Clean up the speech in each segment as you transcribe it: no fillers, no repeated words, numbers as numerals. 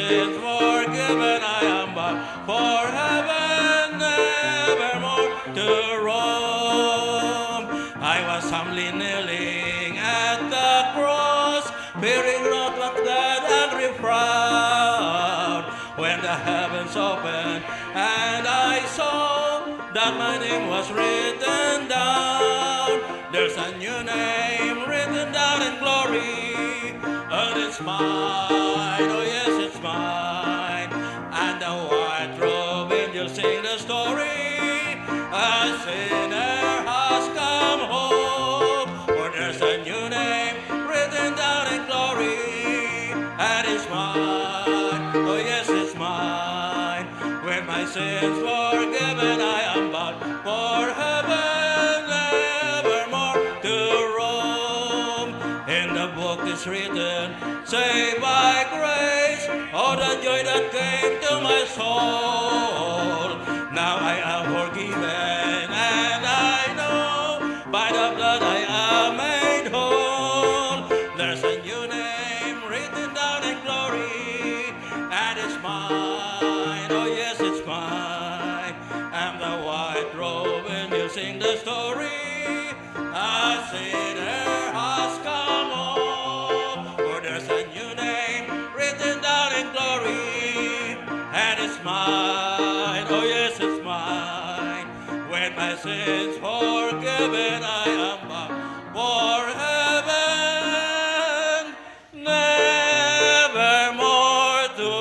sins forgiven, I am bound for heaven, nevermore to roam. I was humbly kneeling at the cross, fearing not what that angry frown, when the heavens opened and I saw that my name was written down. There's a new name written down in glory, and it's mine, oh yes, it's mine. And the white robe angels sing the story, a sinner has come home. For there's a new name written down in glory, and it's mine, oh yes, it's mine. When my sins forgiven, I am bound for heaven, nevermore to roam. In the book is written, saved by grace, oh the joy that came to my soul. Now I am forgiven, and I know by the blood I am made whole. There's a new name written down in glory, and it's mine, oh yes, it's mine. I'm the white robe, and you sing the story, a sinner has come home. For there's a new name written down in glory, and it's mine, oh yes, it's mine. When my sins forgiven, I am bound for heaven, nevermore to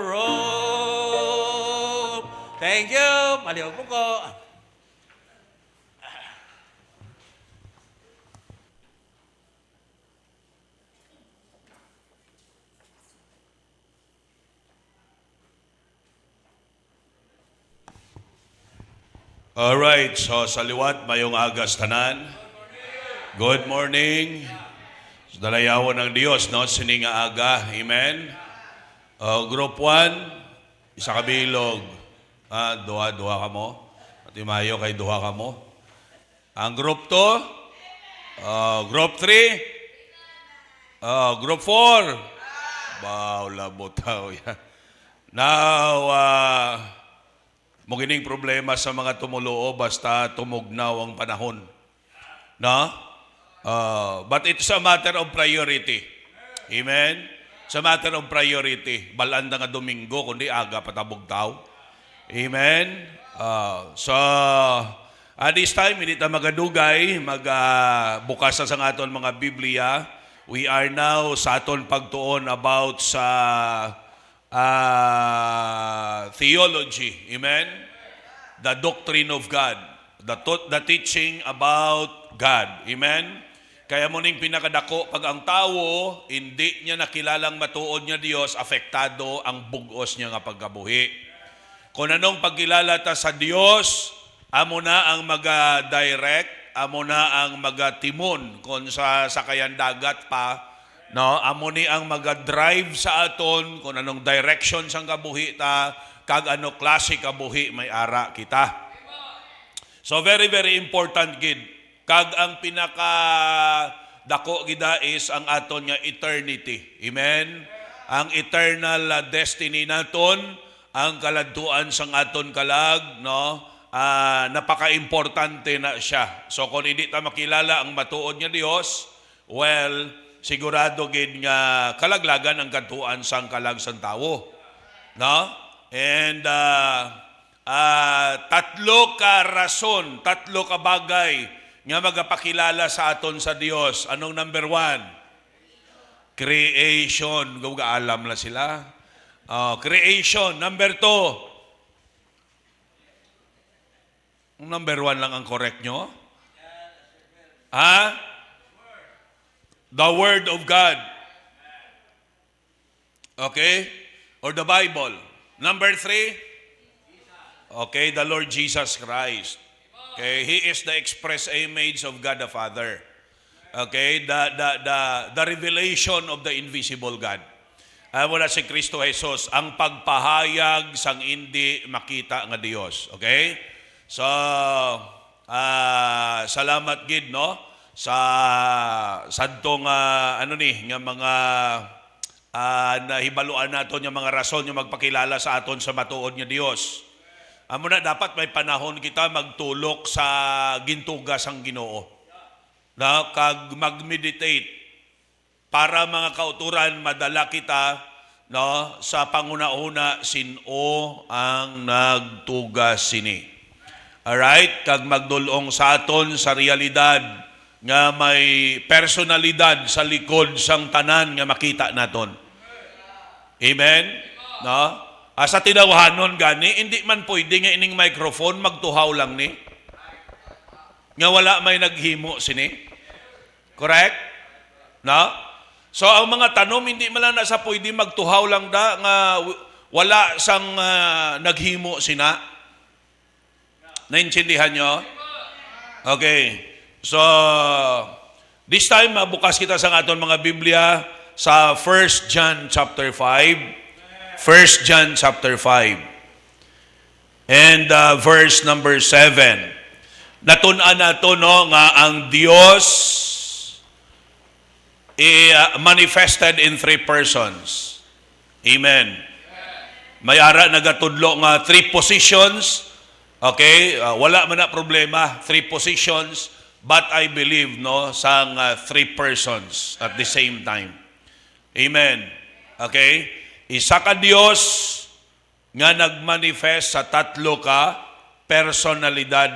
roam. Thank you. Maliw po ko. Alright, so sa liwat, mayong agas tanan. Good morning. Sa dalayawan ng Diyos, no? Sining nga aga. Amen. Group 1, isa ka bilog. Duha ka mo. At mayo kay duha ka mo. Ang group 2, group 3, group 4. Wow, labutaw yan. Now, mugining problema sa mga tumuluo basta tumugnaw ang panahon. No? But it's a matter of priority. Amen? It's a matter of priority. Balaan na nga Domingo, kundi aga patabog tao. Amen? So, at this time, hindi tayo magadugay, bukas sa aton mga Biblia. We are now sa aton pagtuon about sa theology, amen? The doctrine of God, the teaching about God, amen? Kaya mo ning pinakadako, pag ang tao, hindi niya nakilalang matuod niya Diyos, apektado ang bugos niya nga pagkabuhi. Kung anong pagkilala ta sa Diyos, amo na ang maga-direct, amo na ang maga-timon, kung sa sakayan dagat pa, no, amo ni ang maga-drive sa aton kung anong direction sang kabuhi ta, kag ano klase kabuhi may ara kita. So very very important gid. Kag ang pinaka dako gida is ang aton nga eternity. Amen. Ang eternal destiny naton, ang kaladtuan sang aton kalag, no? Napaka-importante na siya. So kung hindi ta makilala ang matuod nga Dios, well, sigurado gid nga kalaglagan ang katuan sang kalag sang tawo. No? And tatlo ka rason, tatlo ka bagay nga magapakilala sa aton sa Dios. Anong number 1? Creation. Gawga-alam na sila. Creation. Number 2. Number 1 lang ang correct nyo? The Word of God. Okay? Or the Bible. Number 3? Okay, the Lord Jesus Christ. Okay, He is the express image of God the Father. Okay, the revelation of the invisible God. Wala si Kristo Jesus, ang pagpahayag sang hindi makita nga Dios. Okay? So, salamat gid, no? Sa sadtong nga mga nahibaluan naton yung mga rason yung magpakilala sa aton sa matuod nga Dios. Amo na dapat may panahon kita magtulok sa gintugas ang Ginoo. Na kag mag-meditate para mga kauturan madala kita no sa panguna-una sino ang nagtugas sini. Alright, kag magdulong sa aton sa realidad nga may personalidad sa likod sang tanan nga makita naton. Amen? No? Sa tinawhanon gani, hindi man pwede nga ining microphone magtuhaw lang ni. Nga wala may naghimo sini. Correct? No? So ang mga tanom hindi man lang nasa pwede magtuhaw lang da nga wala sang naghimo sina. Naintindihan nyo? Okay. So this time bukas kita sa aton mga Biblia sa 1 John chapter 5. 1 John chapter 5. And verse number 7. Natun-an nato no nga ang Dios manifested in three persons. Amen. May ara nagatudlo nga three positions. Okay, wala man na problema, three positions, but I believe no sang three persons at the same time. Amen. Okay? Isa ka Dios nga nagmanifest sa tatlo ka personalidad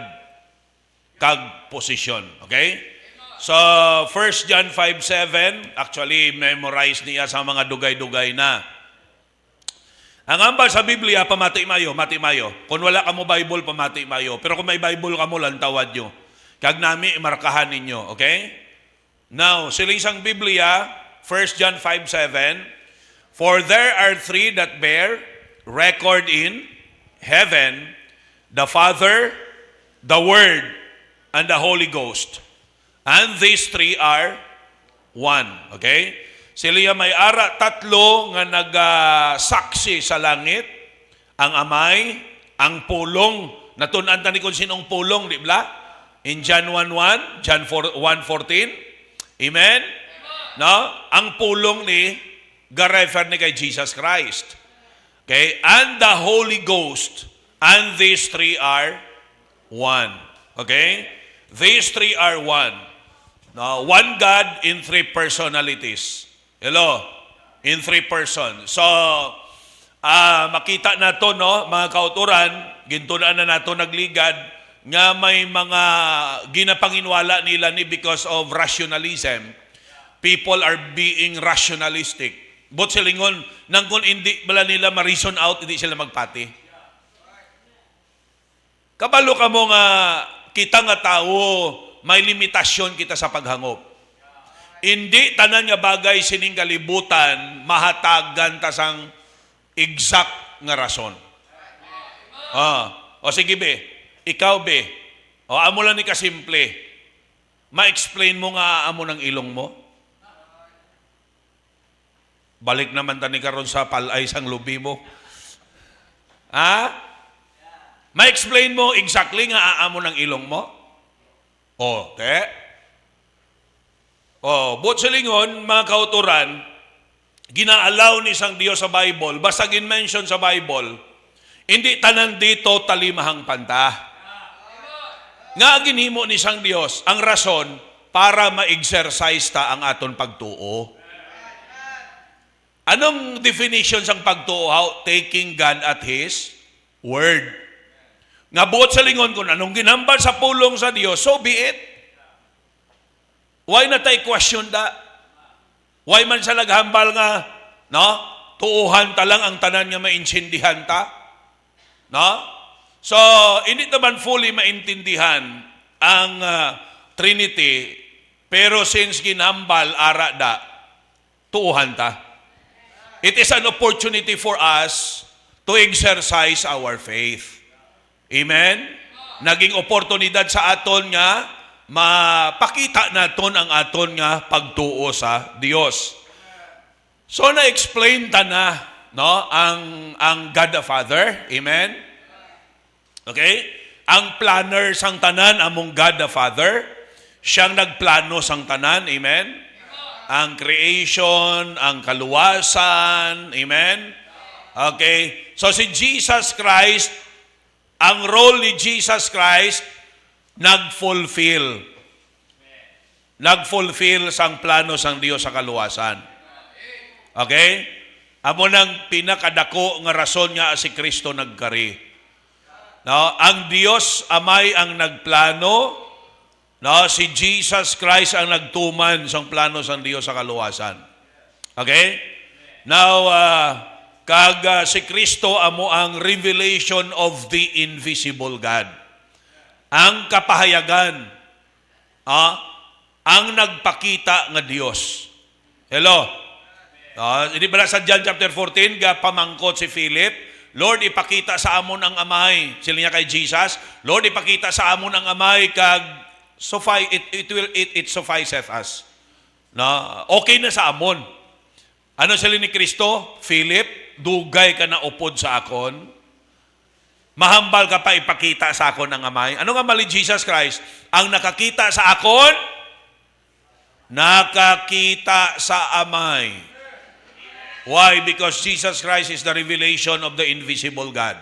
kag posisyon. Okay? So, 1 John 5:7, actually, memorize niya sa mga dugay-dugay na. Ang ambal sa Biblia, pamati mayo. Kung wala ka mo Bible, pamati mayo. Pero kung may Bible ka mo, lantawad nyo. Kag nami, markahan ninyo. Okay? Now, siling sang Biblia, 1 John 5:7, for there are three that bear record in heaven, the Father, the Word, and the Holy Ghost. And these three are one. Okay? Sila may ara tatlo nga nagasaksi sa langit, ang amay, ang pulong. Natun-an tani kung sinong pulong, di ba? In John 1:1, John 1:14. Amen? No? Ang pulong ni ga-refer ni kay Jesus Christ. Okay? And the Holy Ghost. And these three are one. Okay? These three are one. No, one God in three personalities. Hello? In three persons. So, makita na to, no, mga kauturan, gintunaan na nato nagligad, nga may mga ginapanginwala nila ni because of rationalism. People are being rationalistic. But silingon, nang kung hindi bala nila ma-reason out, hindi sila magpati. Kabalo ka mo nga, kita nga tao, may limitasyon kita sa paghangop. Hindi tanan nga bagay sining kalibutan mahatagan ta sang exact nga rason. O sige be, ikaw be, amo lang ni kasimple, ma-explain mo nga amo ng ilong mo? Balik naman tani karon sa palay sang lubi mo. Ma-explain mo exactly nga amo ng ilong mo? Okay. But sa lingon, mga kauturan, ginaalaw ni isang Diyos sa Bible, basta gin-mention sa Bible, hindi tanan dito talimahang panta. Nga ginhimo ni isang Diyos, ang rason, para ma-exercise ta ang aton pagtuo. Anong definition sang pagtuo? Taking God at His Word. Nga buot sa lingon kung anong ginambal sa pulong sa Diyos, so be it. Why na tayo question da? Why man sa naghambal nga, no? Tuuhan ta lang ang tanan nga maintindihan ta? No? So, hindi naman fully maintindihan ang Trinity, pero since ginambal, ara da, tuuhan ta. It is an opportunity for us to exercise our faith. Amen? Naging oportunidad sa aton nga mapakita naton ang aton nga pagtuo sa Dios. So na-explain ta na, no, ang God the Father. Amen? Okay? Ang planner sang tanan among God the Father, siyang nagplano sang tanan. Amen? ang creation, ang kaluwasan. Amen? Okay? So si Jesus Christ, ang role ni Jesus Christ, nag-fulfill. Nag-fulfill sang plano sang Dios sa kaluwasan. Okay? Amo nang pinakadako nga rason nga si Kristo nagkari. No, ang Dios Amay ang nagplano, no, si Jesus Christ ang nagtuman sang plano sang Dios sa kaluwasan. Okay? Now, si Kristo amo ang revelation of the invisible God. Ang kapahayagan, ang nagpakita nga Dios. Hello? Hindi ba sa John chapter 14, pamangkot si Philip, Lord, ipakita sa amon ang amay. Sila niya kay Jesus, Lord, ipakita sa amon ang amay kag it sufficeth us. No? Okay na sa amon. Ano sila ni Kristo? Philip, dugay ka na upod sa akon. Mahambal ka pa ipakita sa akon ang amay. Ano nga mali Jesus Christ? Ang nakakita sa akon, nakakita sa amay. Why? Because Jesus Christ is the revelation of the invisible God.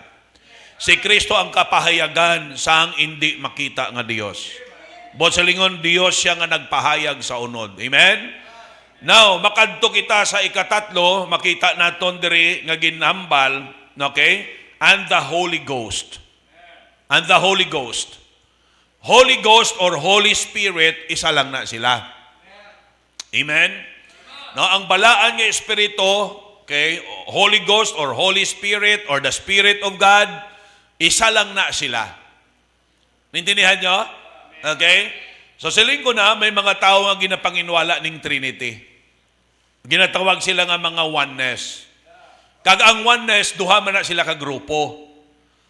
Si Kristo ang kapahayagan sang hindi makita nga Dios. Bot sa lingon, Dios siya nga nagpahayag sa unod. Amen? Now, makadto kita sa ikatatlo, makita naton diri nga ginhambal, okay? And the Holy Ghost. And the Holy Ghost. Holy Ghost or Holy Spirit, isa lang na sila. Amen? No, ang balaan nga Espiritu, okay, Holy Ghost or Holy Spirit or the Spirit of God, isa lang na sila. Nintindihan nyo? Okay? So siling ko na, may mga tao nga ginapanginwala ng Trinity. Ginatawag sila nga mga oneness. Kag ang oneness, duha man na sila ka grupo.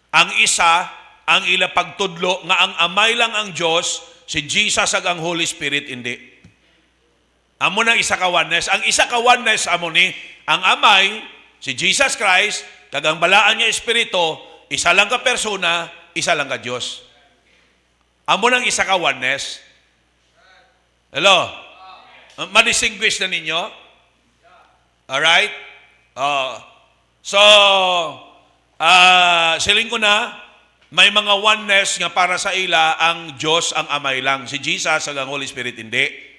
Ang isa, ang ila pagtudlo, nga ang amay lang ang Diyos, si Jesus ag ang Holy Spirit, hindi. Amo nang isa ka oneness. Ang isa ka oneness, amo ni, ang amay, si Jesus Christ, kag ang balaan niya Espiritu, isa lang ka persona, isa lang ka Diyos. Amo nang isa ka oneness. Hello? Ma-distinguish na ninyo? Alright? Siling ko na, may mga oneness nga para sa ila, ang Diyos ang amay lang. Si Jesus ang Holy Spirit, hindi.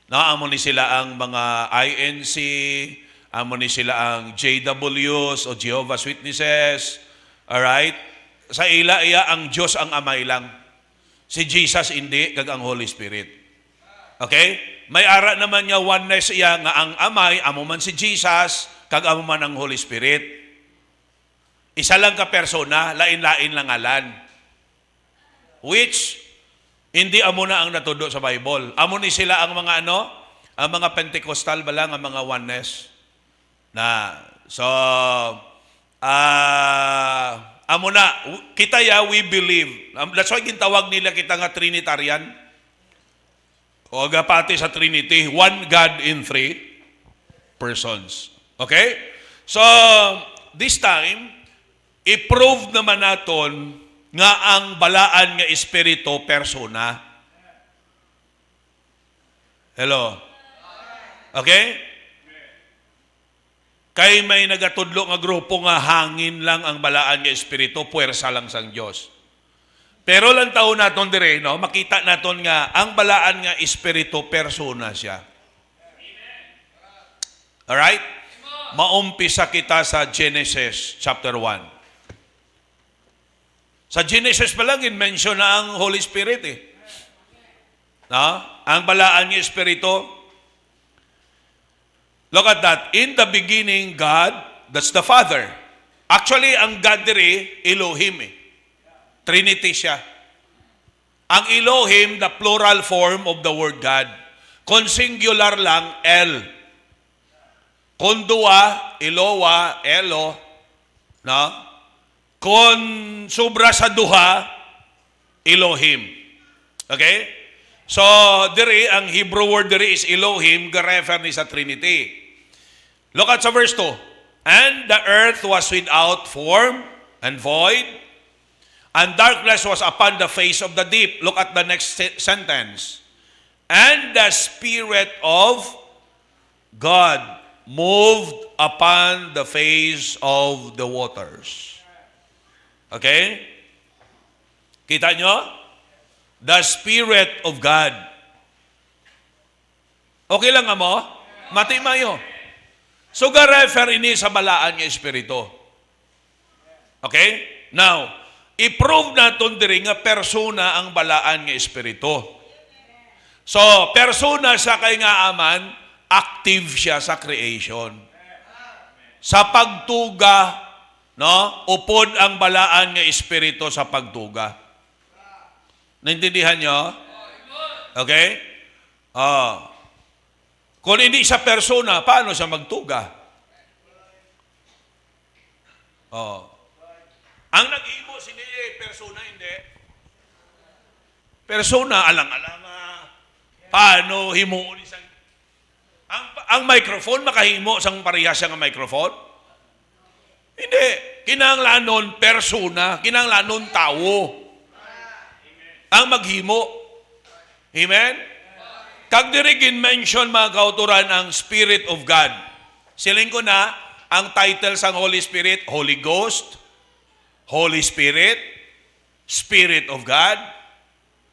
Amo ni sila ang mga INC, amo ni sila ang JWs o Jehovah's Witnesses. Alright? Sa ila, ang Diyos ang amay lang. Si Jesus hindi, kag ang Holy Spirit. Okay? May ara naman niya oneness iya nga ang amay, amo man si Jesus, kag amo man ang Holy Spirit. Isa lang ka persona, lain-lain lang ngalan. Which, hindi amo na ang natudo sa Bible. Amo ni sila ang mga ano? Ang mga Pentecostal ba lang, ang mga oneness. Amo na, kita we believe. That's why gintawag nila kita nga Trinitarian. O pati sa Trinity, one God in three persons. Okay? So, this time, i-prove naman naton nga ang balaan nga Espiritu persona. Hello? Okay? Kay may nagatudlo nga grupo nga hangin lang ang balaan nga Espiritu, puwersa lang sang Diyos. Pero lang taon naton dire, no? Makita naton nga ang balaan nga Espiritu persona siya. Alright? Maumpisa kita sa Genesis chapter 1. Sa Genesis pa lang, in-mention na ang Holy Spirit eh. No? Ang balaan ng Espiritu. Look at that. In the beginning, God, that's the Father. Actually, ang God diri, Elohim eh. Trinity siya. Ang Elohim, the plural form of the word God. Kung singular lang, El. Kung dua, Eloa, Elo. No? Kung sobra sa duha, Elohim. Okay? So, diri, ang Hebrew word diri is Elohim, ga-refer ni sa Trinity. Look at sa verse 2. And the earth was without form and void, and darkness was upon the face of the deep. Look at the next sentence. And the Spirit of God moved upon the face of the waters. Okay? Kita nyo? The Spirit of God. Okay lang mo? Mati mayo. So, ga-refer ini sa balaan nga Espiritu. Okay? Now, i-prove natin diri nga persona ang balaan nga Espiritu. So, persona sa kay nga aman, active siya sa creation. Sa pagtuga, no, upod ang balaan nga Espiritu sa pagtuga. Naintindihan nyo? Okay? Kung hindi siya persona, paano siya magtuga? Ang nag-imo, sini persona, hindi. Persona, alang-alanga. Paano himuon isang... Ang microphone, makahimo sang parehas siya ng microphone? Hindi. Kinanglanon persona, kinanglanon tao. Ang maghimo. Amen? Kag dirigin mention mga kauturan ang Spirit of God. Siling ko na, ang title sang Holy Spirit, Holy Ghost, Holy Spirit, Spirit of God.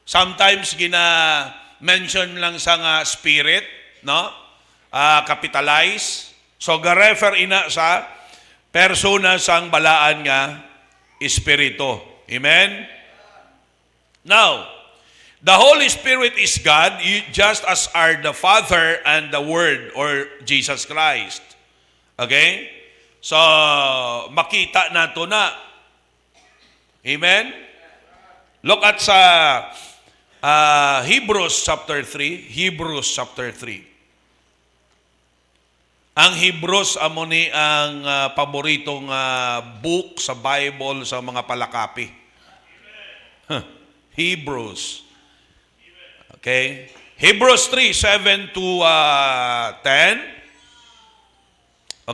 Sometimes gina-mention lang sa nga Spirit, no? Capitalize. So, ga-refer ina sa persona sang balaan nga Espiritu. Amen? Now, the Holy Spirit is God, just as are the Father and the Word, or Jesus Christ. Okay? So, makita nato na. Amen? Look at sa Hebrews chapter 3. Hebrews chapter 3. Ang Hebrews amo ni ang paboritong book sa Bible sa mga palakapi. Hebrews. Okay? Hebrews 3, 7 to 10.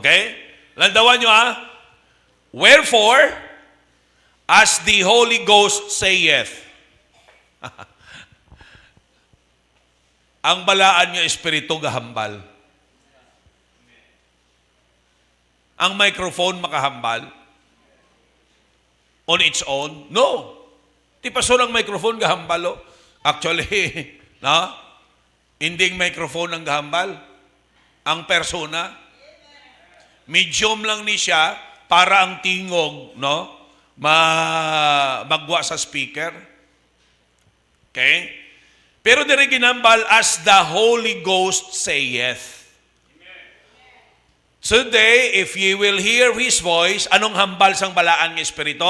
Okay? Landawan nyo Wherefore, as the Holy Ghost saith, ang balaan nga Espiritu gahambal. Ang microphone makahambal on its own? No. Di pa so lang microphone gahambal. Actually, no? Hindi microphone ang gahambal. Ang persona. Medium lang ni siya para ang tingog, no? Magwa sa speaker. Okay? Pero diri ginambal as the Holy Ghost saith. Today, if ye will hear His voice, anong hambal sang balaan ng Espiritu?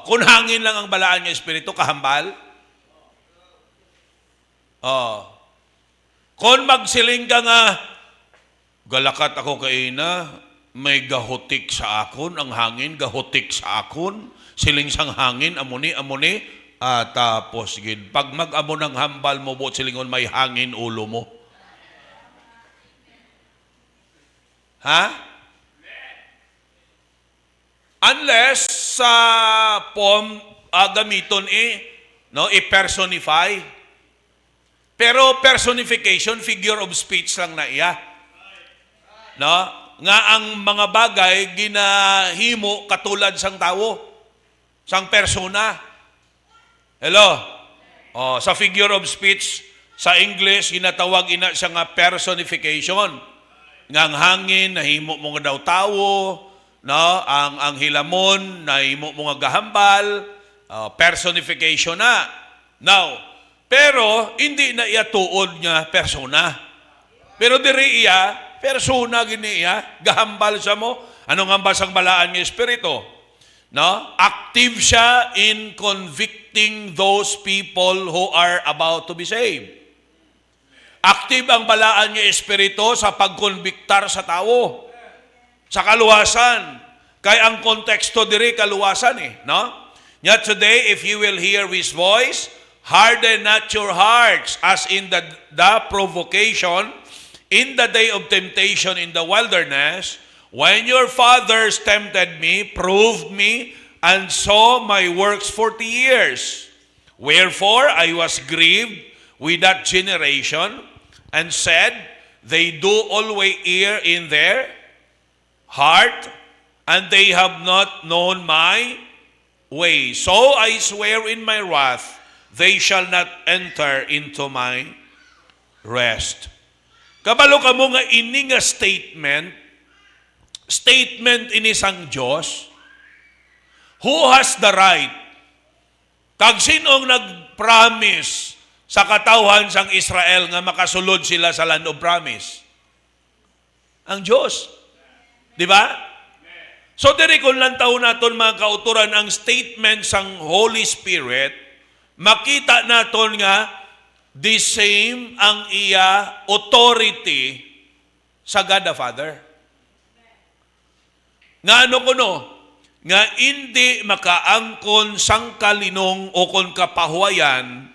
Kung hangin lang ang balaan ng Espiritu, kahambal? Kung magsiling ka nga, galakat ako kaina, may gahutik sa akon, ang hangin gahutik sa akon, siling sang hangin, amuni, tapos gid. Pag mag-amo ng hambal mo, bot silingon may hangin ulo mo. Ha? Unless sa gamiton no, i-personify. Pero personification, figure of speech lang na iya. No? Nga ang mga bagay ginahimo katulad sang tao, sang persona. Hello? Sa figure of speech, sa English, ginatawag ina siya nga personification. Nga ang hangin, nahimo mo nga daw tao, no? Ang hilamon, nahimo mo nga gahambal, personification na. Now, pero hindi na iya tuod nga persona. Pero diri iya, persona gini iya, gahambal siya mo. Anong hambal sang balaan ng Espiritu? No? Active siya in convicting those people who are about to be saved. Active ang balaan ng Espiritu sa pagkonbiktar sa tao. Sa kaluwasan. Kaya ang konteksto diri kaluwasan no? Yet today, if you will hear His voice, harden not your hearts as in the provocation, in the day of temptation in the wilderness, when your fathers tempted me, proved me, and saw my works 40 years. Wherefore I was grieved with that generation, and said, they do always err in their heart, and they have not known my way. So I swear in my wrath, they shall not enter into my rest. Kabalo ka mo nga ini nga statement ini sang Diyos, who has the right, kag sinong nag-promise sa katawhan sang Israel nga makasulod sila sa land of promise? Ang Diyos. Di ba? So diri kung lantaw naton mga kauturan ang statement sang Holy Spirit, makita naton nga the same ang iya authority sa God the Father. Nga ano kuno? Nga hindi makaangkon sang kalinong o kon kapahuayan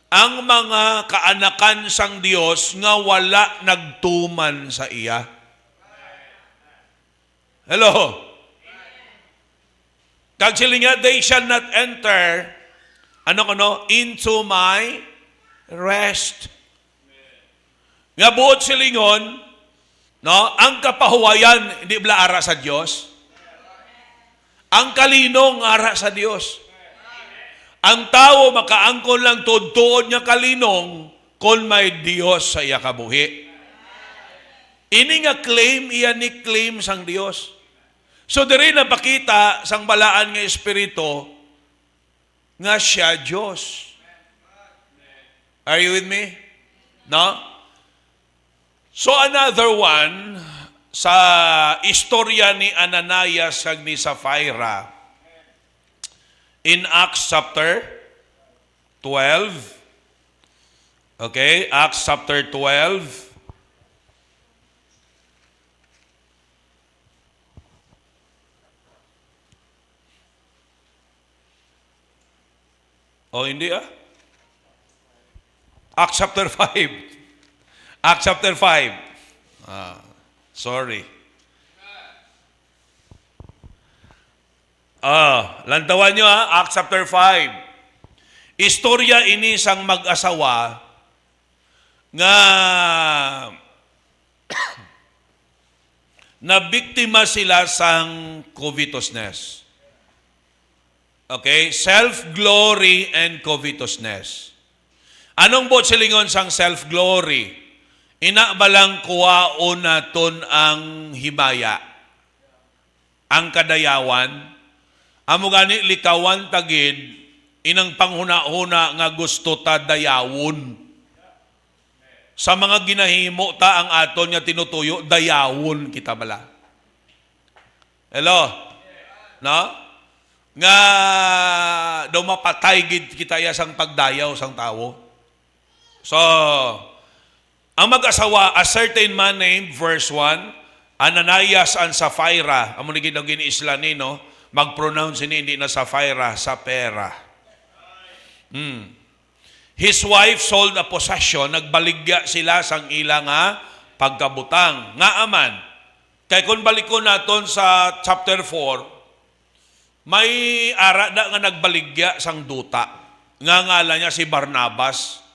ang mga kaanakan sang Dios nga wala nagtuman sa iya. Hello? Kag sila nga, they shall not enter into my rest. Nga buot silingon, no, ang kapahuwayan, hindi bala ara sa Diyos. Ang kalinong ara sa Diyos. Ang tao makaangkon lang tuod niya kalinong kung may Diyos sa iya kabuhi. Ini nga claim, iya ni claim sang Diyos. So diri napakita sang balaan nga Espiritu nga siya Diyos. Are you with me? No? So another one sa istorya ni Ananias kag ni Sapphira in Acts chapter 12. Okay, Acts chapter 12. O hindi Acts chapter 5. Acts chapter 5. Sorry. Lantawan nyo Acts chapter 5. Istorya ini sang mag-asawa nga nabiktima sila sang covetousness. Okay? Self-glory and covetousness. Anong bot silingon sang self-glory? Ina balang kuwaon naton ang himaya, ang kadayawan, amo gani likawan tagid, inang panghuna-huna nga gusto ta dayawon. Sa mga ginahimo ta ang aton nga tinutuyo, dayawon kita bala. Hello? No? Nga daw mapatay gid kita ya sang pagdayaw sang tawo. So, ang mag-asawa, a certain man named, verse 1, Ananias and Sapphira, amo ni gid isla ni no, mag-pronounce ini hindi na Sapphira, Sapphira. His wife sold a possession, nagbaligya sila sang ilang pagkabutang. Nga aman, kay kung balikon naton sa chapter 4, may ara na nga nagbaligya sang duta. Nga ngala niya si Barnabas.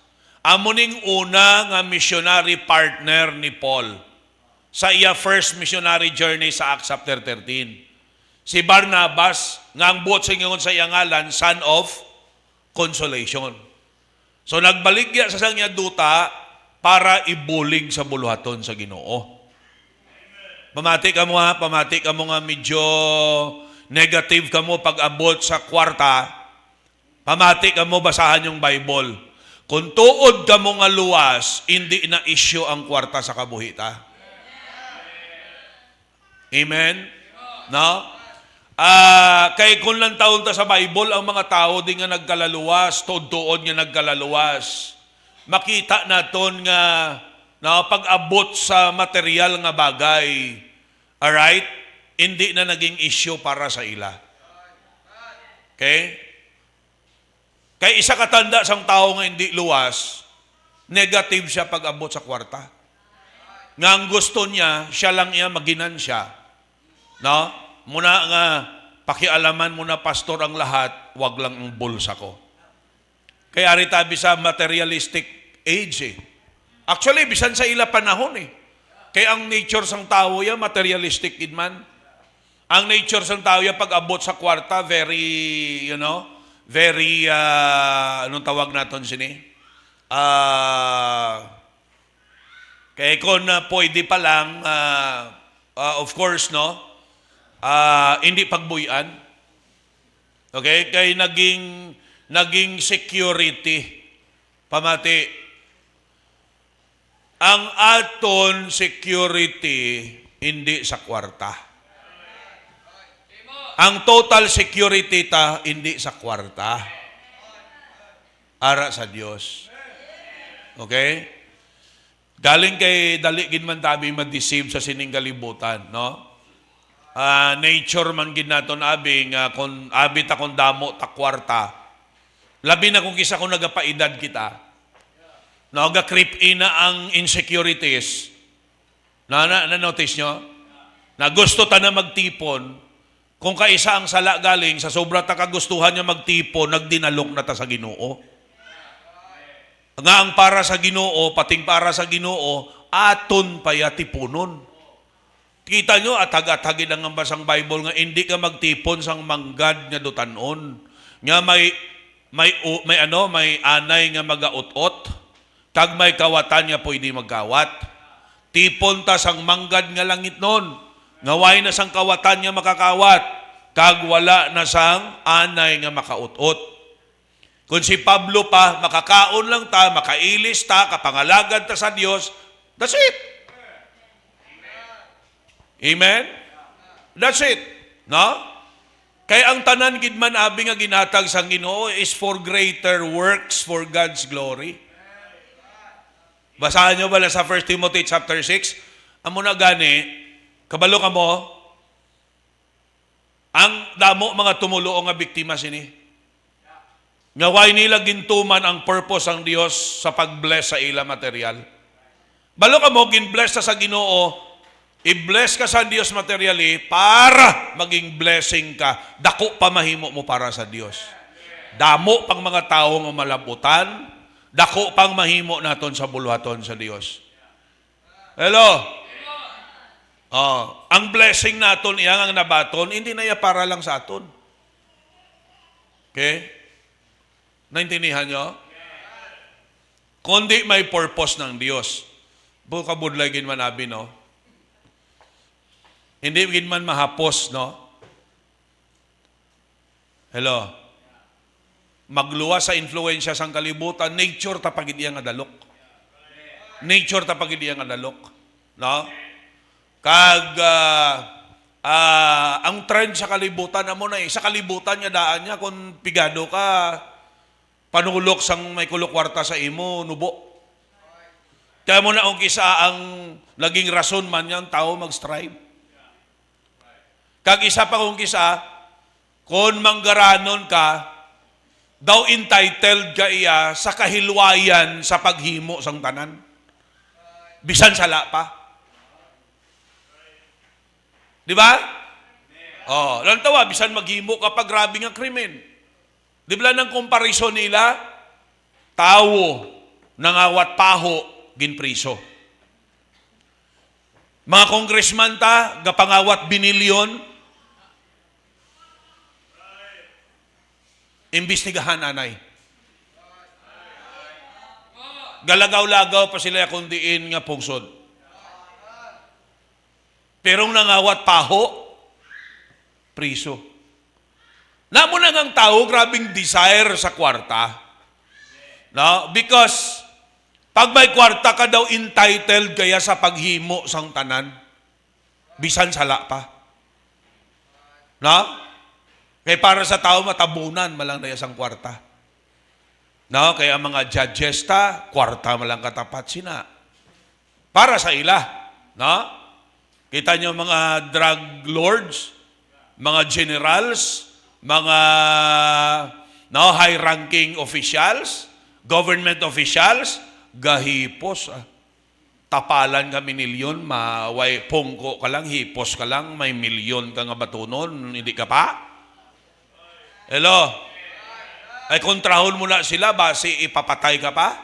Amuning una nga missionary partner ni Paul sa iya first missionary journey sa Acts chapter 13. Si Barnabas, nga ang buot singingon sa iya ngalan, son of consolation. So nagbaligya sa sang iya duta para ibulig sa buluhaton sa Ginoo. Pamati ka mo nga medyo negative ka mo pag-abot sa kwarta, pamati ka mo basahan yung Bible. Kung tuod ka mo nga luwas, hindi na issue ang kwarta sa kabuhita. Amen? No? Kay kung lang taon ta sa Bible, ang mga tao di nga nagkalaluwas, tuod-tuod nga nagkalaluwas. Makita naton nga pag-abot sa material nga bagay, alright? Hindi na naging issue para sa ila. Okay? Kaya isa katanda sang tao nga hindi luwas, negative siya pag-abot sa kwarta. Nga ang gusto niya, siya lang iya maginan siya. No? Muna nga, pakialaman mo na pastor ang lahat, wag lang ang bulsa ko. Kaya ritabi sa materialistic age Actually, bisan sa ila panahon eh. Kaya ang nature sang tao ya materialistic gid man. Ang nature sang tao ya pag abot sa kwarta very, very anong tawag naton sini? Kaya kung pwede pa lang of course no, hindi pagbuyan. Okay? Kaya naging security pamati. Ang aton security hindi sa kwarta. Ang total security ta hindi sa kwarta. Ara sa Dios. Okay? Galing kay dali gid man tabi ma-deceive sa sining kalibutan, no? Nature man gid naton abi nga kun abi ta kun damo ta kwarta. Labi na kung kisa kung nagapaedad kita. Naga-creep in na ang insecurities. Na-notice nyo? Na gusto ta na magtipon, kung kaisa ang sala galing, sa sobra ta kagustuhan niya magtipon, nagdinalok na ta sa Ginoo. Nga ang para sa Ginoo, pating para sa Ginoo, aton paya tipunon. Kita nyo, atag-atagin ang basang Bible nga, hindi ka magtipon sang manggad nga dutanon. Nga may anay nga magaot-ot. Kag may kawatan niya pwede magkawat. Tipon ta sang manggad nga langit nun. Ngaway na sang kawatan niya makakawat. Kag wala na sang anay nga makautot. Kung si Pablo pa, makakaon lang ta, makailis ta, kapangalagad ta sa Diyos, that's it. Amen? That's it. No? Kaya ang tanan gid man abi nga ginatag sang Ginoo is for greater works for God's glory. Basahan nyo bala sa 1 Timothy chapter 6. Amo na gani, kabalo ka mo, ang damo mga tumulo nga biktima sini. Ngaway nila gintuman ang purpose ang Dios sa pag-bless sa ila material. Balo ka mo, gin-bless sa Ginoo, i-bless ka sa Dios materially para maging blessing ka. Dako pa mahimo mo para sa Dios. Damo pang mga tao nga malabutan, dako pang mahimo naton sa bulwaton sa Dios. Hello? Ang blessing naton iyang ang nabaton, hindi na iya para lang sa aton. Okay? Naintindihan nyo? Kundi may purpose ng Dios. Bukabudlay gin man abi, no? Hindi gin man mahapos, no? Hello? Magluwas sa influensya sang kalibutan, nature tapagid iya nga dalok. Nature tapagid iya nga dalok. No? Kag ang trend sa kalibutan amo na sa kalibutan niya daan niya kung pigado ka, panulok sang may kulokwarta sa imo, nubo. Kaya mo na kung kisa ang naging rason man yan, tao mag-strive. Kag isa pa kung kisa, kung manggaranon ka, daw entitled ka iya sa kahilwayan sa paghimo sang tanan. Bisan sala pa. Di ba? Lang tawa, bisan maghimo kapag grabe nga krimen. Di ba ng comparison nila? Tao, nangawat paho, ginpriso. Mga congressman ta, gapangawat binilyon, imbestigahan anay. Galagaw-lagaw pa sila kung diin nga pungsod. Pero nangawat paho, priso. Namo na ngang tao, grabing desire sa kwarta. No? Because, pag may kwarta ka daw entitled kaya sa paghimo sang tanan, bisan sala pa. No? Kaya para sa tao matabunan malang na isang kwarta. No? Kaya mga judges ta, kwarta malang katapat sina. Para sa ila. No? Kita nyo mga drug lords, mga generals, mga high-ranking officials, government officials, gahipos. Tapalan ka minilyon, maway pungko ka lang, hipos ka lang, may milyon ka nga batunon, hindi ka pa? Hello? Ay kontrahon mo na sila, basi ipapatay ka pa?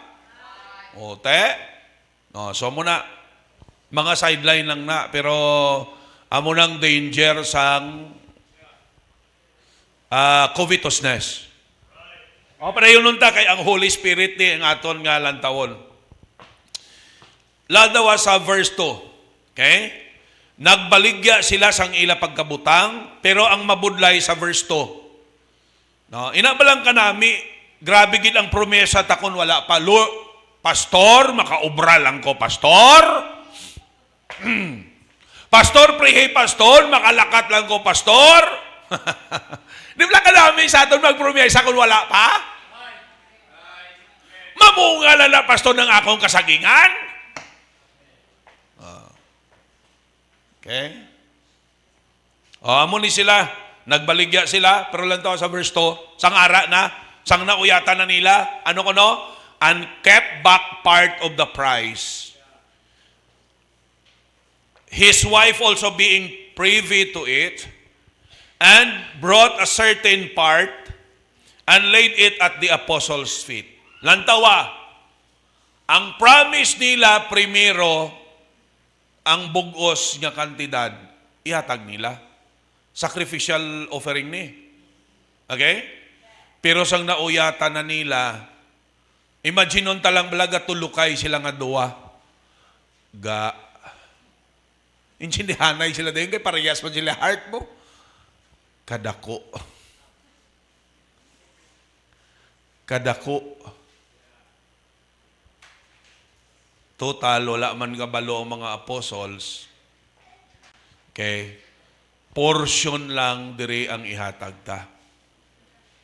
Ote? No, so muna, mga sideline lang na, pero amo nang danger sang covetousness. O, para yun nun ta, kay ang Holy Spirit ni ang aton nga lantawon. Ladawa sa verse 2. Okay? Nagbaligya sila sang ila pagkabutang, pero ang mabudlay sa verse 2. No, inabalang ka nami, grabe gid ang promesa takon wala pa. Pastor, makaobra lang ko, pastor. Pastor, pray, pastor, makalakat lang ko, pastor. Di ba ka namin sa aton magpromesa kung wala pa? Mamunga na pastor ng akong kasagingan. Okay? Amo ni sila, nagbaligya sila, pero lang sa verse 2, sang ara na, sang nauyatan na nila, ano ko no? And kept back part of the price. His wife also being privy to it, and brought a certain part, and laid it at the apostles' feet. Lantawa, ang promise nila primero, ang bugos nga kantidad, ihatag nila. Sacrificial offering ni. Okay? Pero sang nauyatan na nila, imagine nun talang balaga tulukay sila nga duwa. Insindihanay sila dayon kay parehas man sila heart mo. Kadako. Total, wala man kabalo ang mga apostles. Okay? Portion lang diri ang ihatag ta.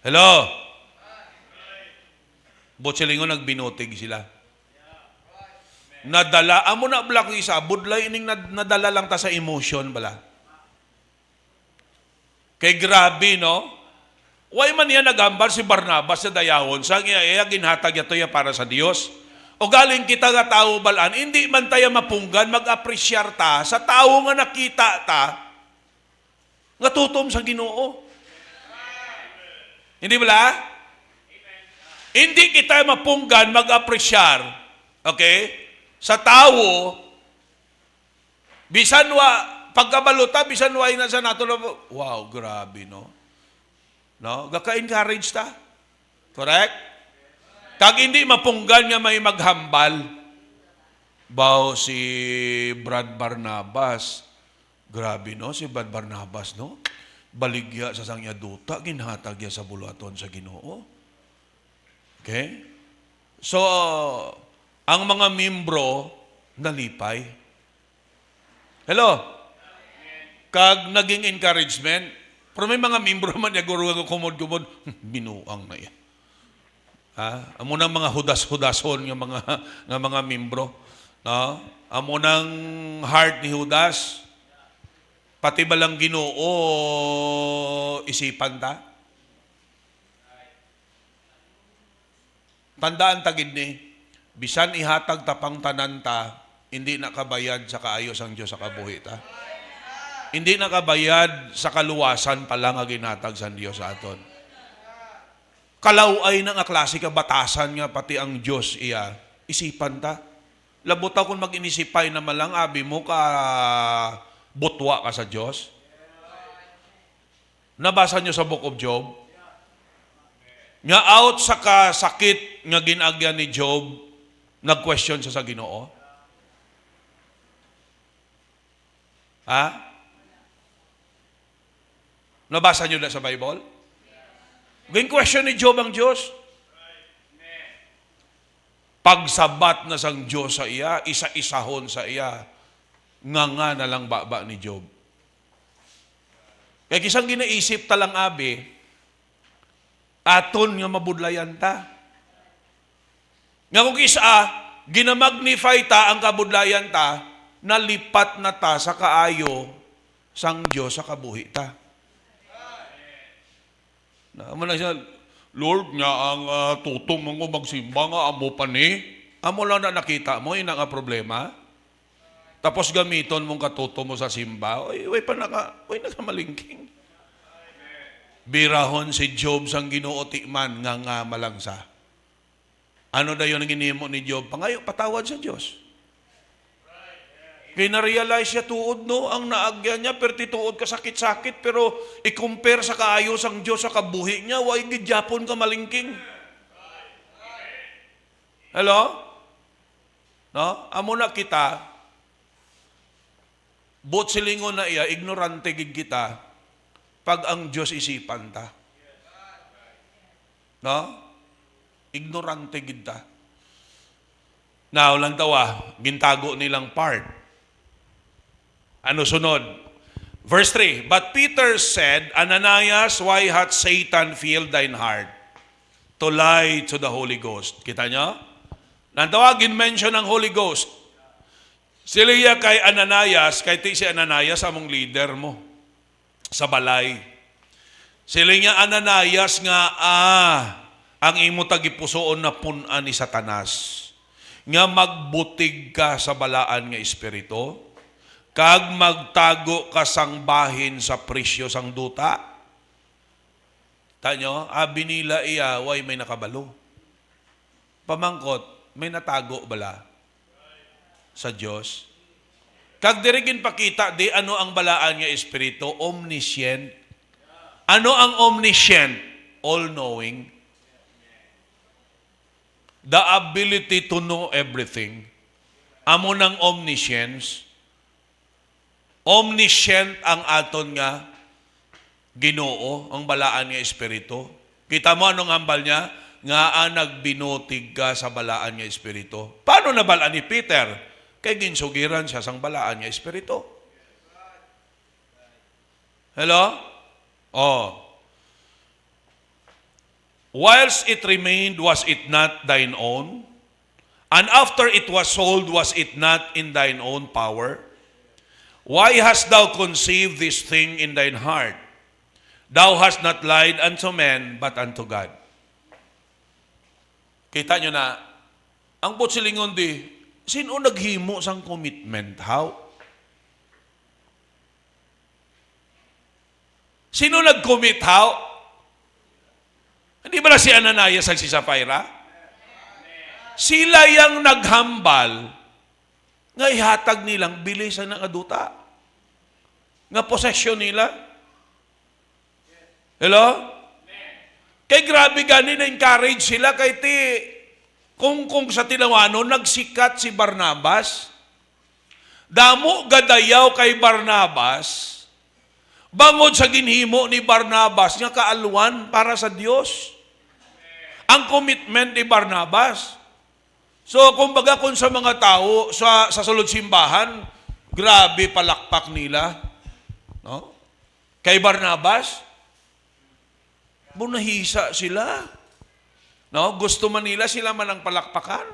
Hello? Botsilingon nagbinutig sila. Nadala, amo na black isa, budlay ining nadala lang ta sa emotion bala. Kay grabe, no? Why man niya nagambar si Barnabas sa dayawon, sa iya ginhatag yato ya para sa Dios. O galing kita nga tao balaan, hindi man tayo mapunggan, mag-apresyar ta sa tao nga nakita ta, nga tutom sa Ginoo. Hindi ba? Hindi kita mapunggan, mag-apresyar, okay, sa tao, bisan wa, pagkabaluta, bisan wa ina sa nato, wow, grabe, no? No? Gaka-encourage ta. Correct? Kag hindi mapunggan nga may maghambal. Bao si Brad Barnabas. Grabe, no? Si Brad Barnabas, no? Baligya sa sangya duta, ginhatag ya sa bulaton sa Ginoo. Okay? So, ang mga membro nalipay. Hello? Kag naging encouragement, pero may mga membro man ya guro kumod-kumod, binuang na yan. Amo nang mga hudas-hudason ng mga membro, no? Amo nang heart ni Judas, pati balang Ginoo isipan ta. Tandaan tagid ni, bisan ihatag tapang tanan ta, hindi nakabayad sa kaayos ang Dios sa kabuhi ta. Hindi nakabayad sa kaluwasan pa lang ang ginhatag sa Dios sa aton. Kalaway na nga klase ka batasan nga pati ang Diyos iya, isipan ta. Labuta kung mag-inisipay na malang abi mo ka butwa ka sa Diyos. Nabasa nyo sa Book of Job? Nga out sa kasakit nga ginagyan ni Job, nag-question siya sa Ginoo. Nabasa nyo na sa Bible? Ging question ni Job ang Diyos. Pagsabat na sang Diyos sa iya, isa-isahon sa iya, nga na lang baba ni Job. Kaya kisang ginaisip talang abi, aton nga mabudlayan ta. Nga kung isa, ginamagnify ta ang kabudlayan ta, nalipat na ta sa kaayo sang Diyos sa kabuhi ta. Naman na siya, Lord, nga ang tutong mo magsimba nga, amo pa ni. Amo lang na nakita mo, ina nga problema. Tapos gamiton mong katuto mo sa simba, way nakamalingking. Birahon si Job sang Ginoo tikman, nga malangsa. Ano da yun ang ginimo ni Job? Pangayo, patawad sa Diyos. Kaya na-realize siya tuod, no? Ang naagya niya, pero tituod ka sakit-sakit, pero i-compare sa kaayos ang Diyos sa kabuhi niya, why gidyapon ka malingking? Hello? No? Amo na kita, bot silingon na iya, ignorante gid kita, pag ang Diyos isipan ta. No? Ignorante gid ta. Now, lang tawa, gintago nilang part. Ano sunod? Verse 3, But Peter said, Ananias, why hath Satan filled thine heart to lie to the Holy Ghost? Kita nyo? Lang tawa, gin-mention ng Holy Ghost. Sila kay Ananias, kay ti si Ananias among leader mo sa balay. Sila niya Ananias nga, ang imo tagipusoon na punan ni Satanas. Nga magbutig ka sa balaan nga espiritu, kag magtago ka sang bahin sa presyo sang duta. Tanyo, abi nila iya, way may nakabalo. Pamangkot, may natago bala sa Diyos. Kag dirigin pakita, di ano ang balaan nga espiritu? Omniscient. Ano ang omniscient? All-knowing. The ability to know everything. Amo ng omniscience. Omniscient ang aton nga Ginoo, ang balaan nga espiritu. Kita mo anong hambal niya? Nga nagbinutig ka sa balaan nga espiritu. Paano nabalaan ni Peter? Kay ginsugiran siya sang balaan nga espiritu. Hello? Oh. Whilst it remained, was it not thine own? And after it was sold, was it not in thine own power? Why hast thou conceived this thing in thine heart? Thou hast not lied unto men, but unto God. Kita nyo na, ang putsilingon di, sino naghimo sang commitment? How? Sino nag-commit? How? Hindi ba na si Ananias at si Sapphira? Sila yung naghambal nga ihatag nilang bilisan ng aduta. Nga possession nila. Hello? Kay grabe gani na-encourage sila kay ti kung sa tinawano nagsikat si Barnabas. Damo gadayaw kay Barnabas. Bangod sa ginhimo ni Barnabas nga kaalwan para sa Dios. Ang commitment ni Barnabas. So, kumbaga kung sa mga tao sa sulod simbahan, grabe palakpak nila. No? Kay Barnabas, bunahisa sila. No? Gusto man nila, sila man ang palakpakan.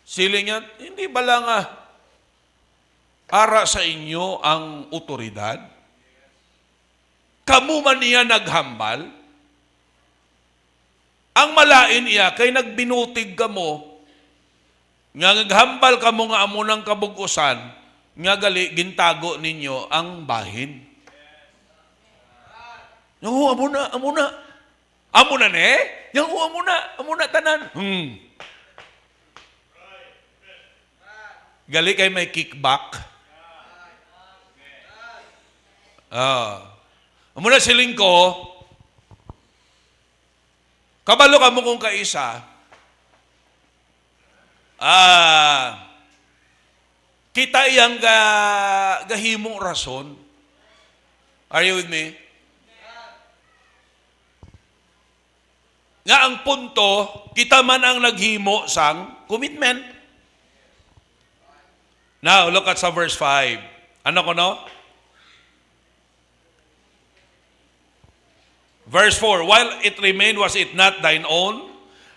Sila nga, hindi ba lang para sa inyo ang otoridad? Kamu man niya naghambal? Ang malain iya, kay nagbinutig ka mo, nga naghambal ka mo nga amo ng kabugusan, nga gali, gintago ninyo ang bahin. Yung amo na. Amo na ne? Yung amo na tanan. Gali kay may kickback. Amo na siling ko, kabalo ka mo kung kaisa, kita iyang gahimong rason. Are you with me? Nga ang punto, kita man ang naghimo sang commitment. Now, look at sa verse 5. Ano ko no? Verse 4, while it remained, was it not thine own?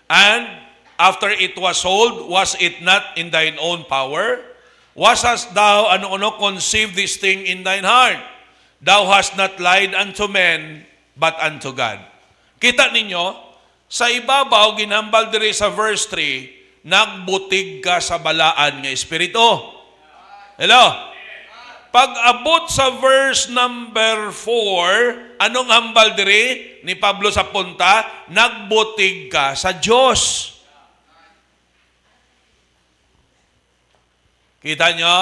And after it was sold, was it not in thine own power? Was hast thou, conceived this thing in thine heart? Thou hast not lied unto men, but unto God. Kita ninyo, sa ibabaw, ginhambal diri sa verse 3, nagbutig ka sa balaan nga espiritu. Hello? Pag-abot sa verse number 4, anong hambal diri ni Pablo sa punta? Nagbutig ka sa Diyos. Kita nyo?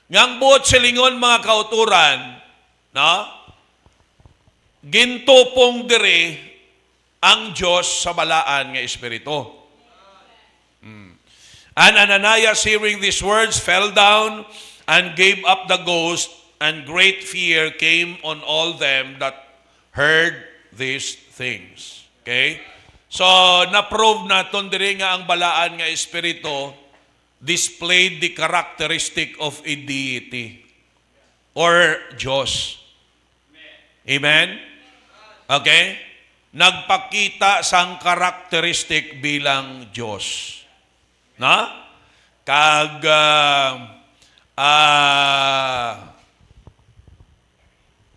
Ngang buot silingon mga kauturan, no? Gintupong diri ang Diyos sa balaan nga espiritu. And Ananias, hearing these words, fell down and gave up the ghost, and great fear came on all them that heard these things. Okay? So, na-prove natin diri nga ang balaan nga espiritu displayed the characteristic of a deity or Diyos. Amen? Okay? Nagpakita sang karakteristik bilang Diyos. Na? Kag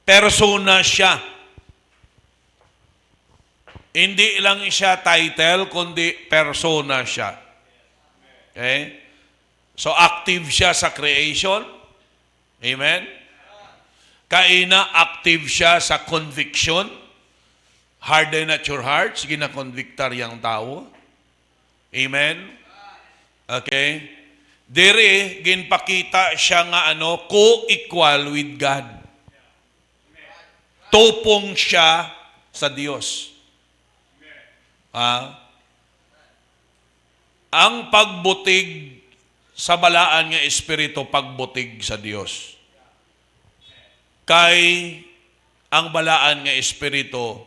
persona siya. Hindi lang siya title, kundi persona siya. Okay? So, active siya sa creation. Amen? Kaina, active siya sa conviction. Harden at your heart. Sige na convictar yung tao. Amen? Okay? Diri, ginpakita siya nga co-equal with God. Tupong siya sa Diyos. Ang pagbutig sa balaan nga espiritu, pagbutig sa Diyos. Kay ang balaan nga espiritu,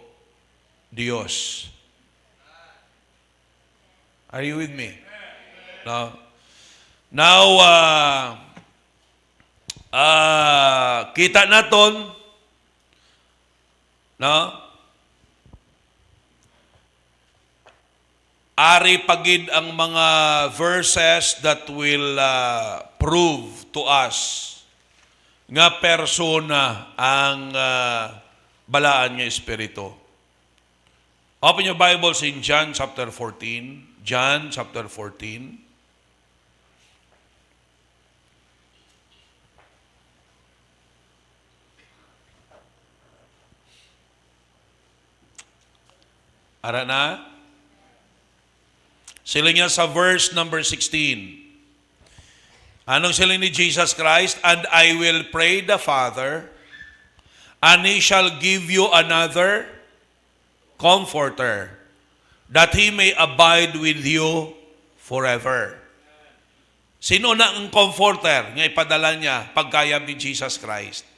Diyos. Are you with me? No? Now, kita naton, no? Ari pagid ang mga verses that will prove to us nga persona ang balaan nga espiritu. Open your Bibles in John chapter 14. John chapter 14. Ara na? Sila niya sa verse number 16. Anong sila ni Jesus Christ? And I will pray the Father, and He shall give you another Comforter, that He may abide with you forever. Sino na ang Comforter nga ipadala niya pagkayam ni Jesus Christ?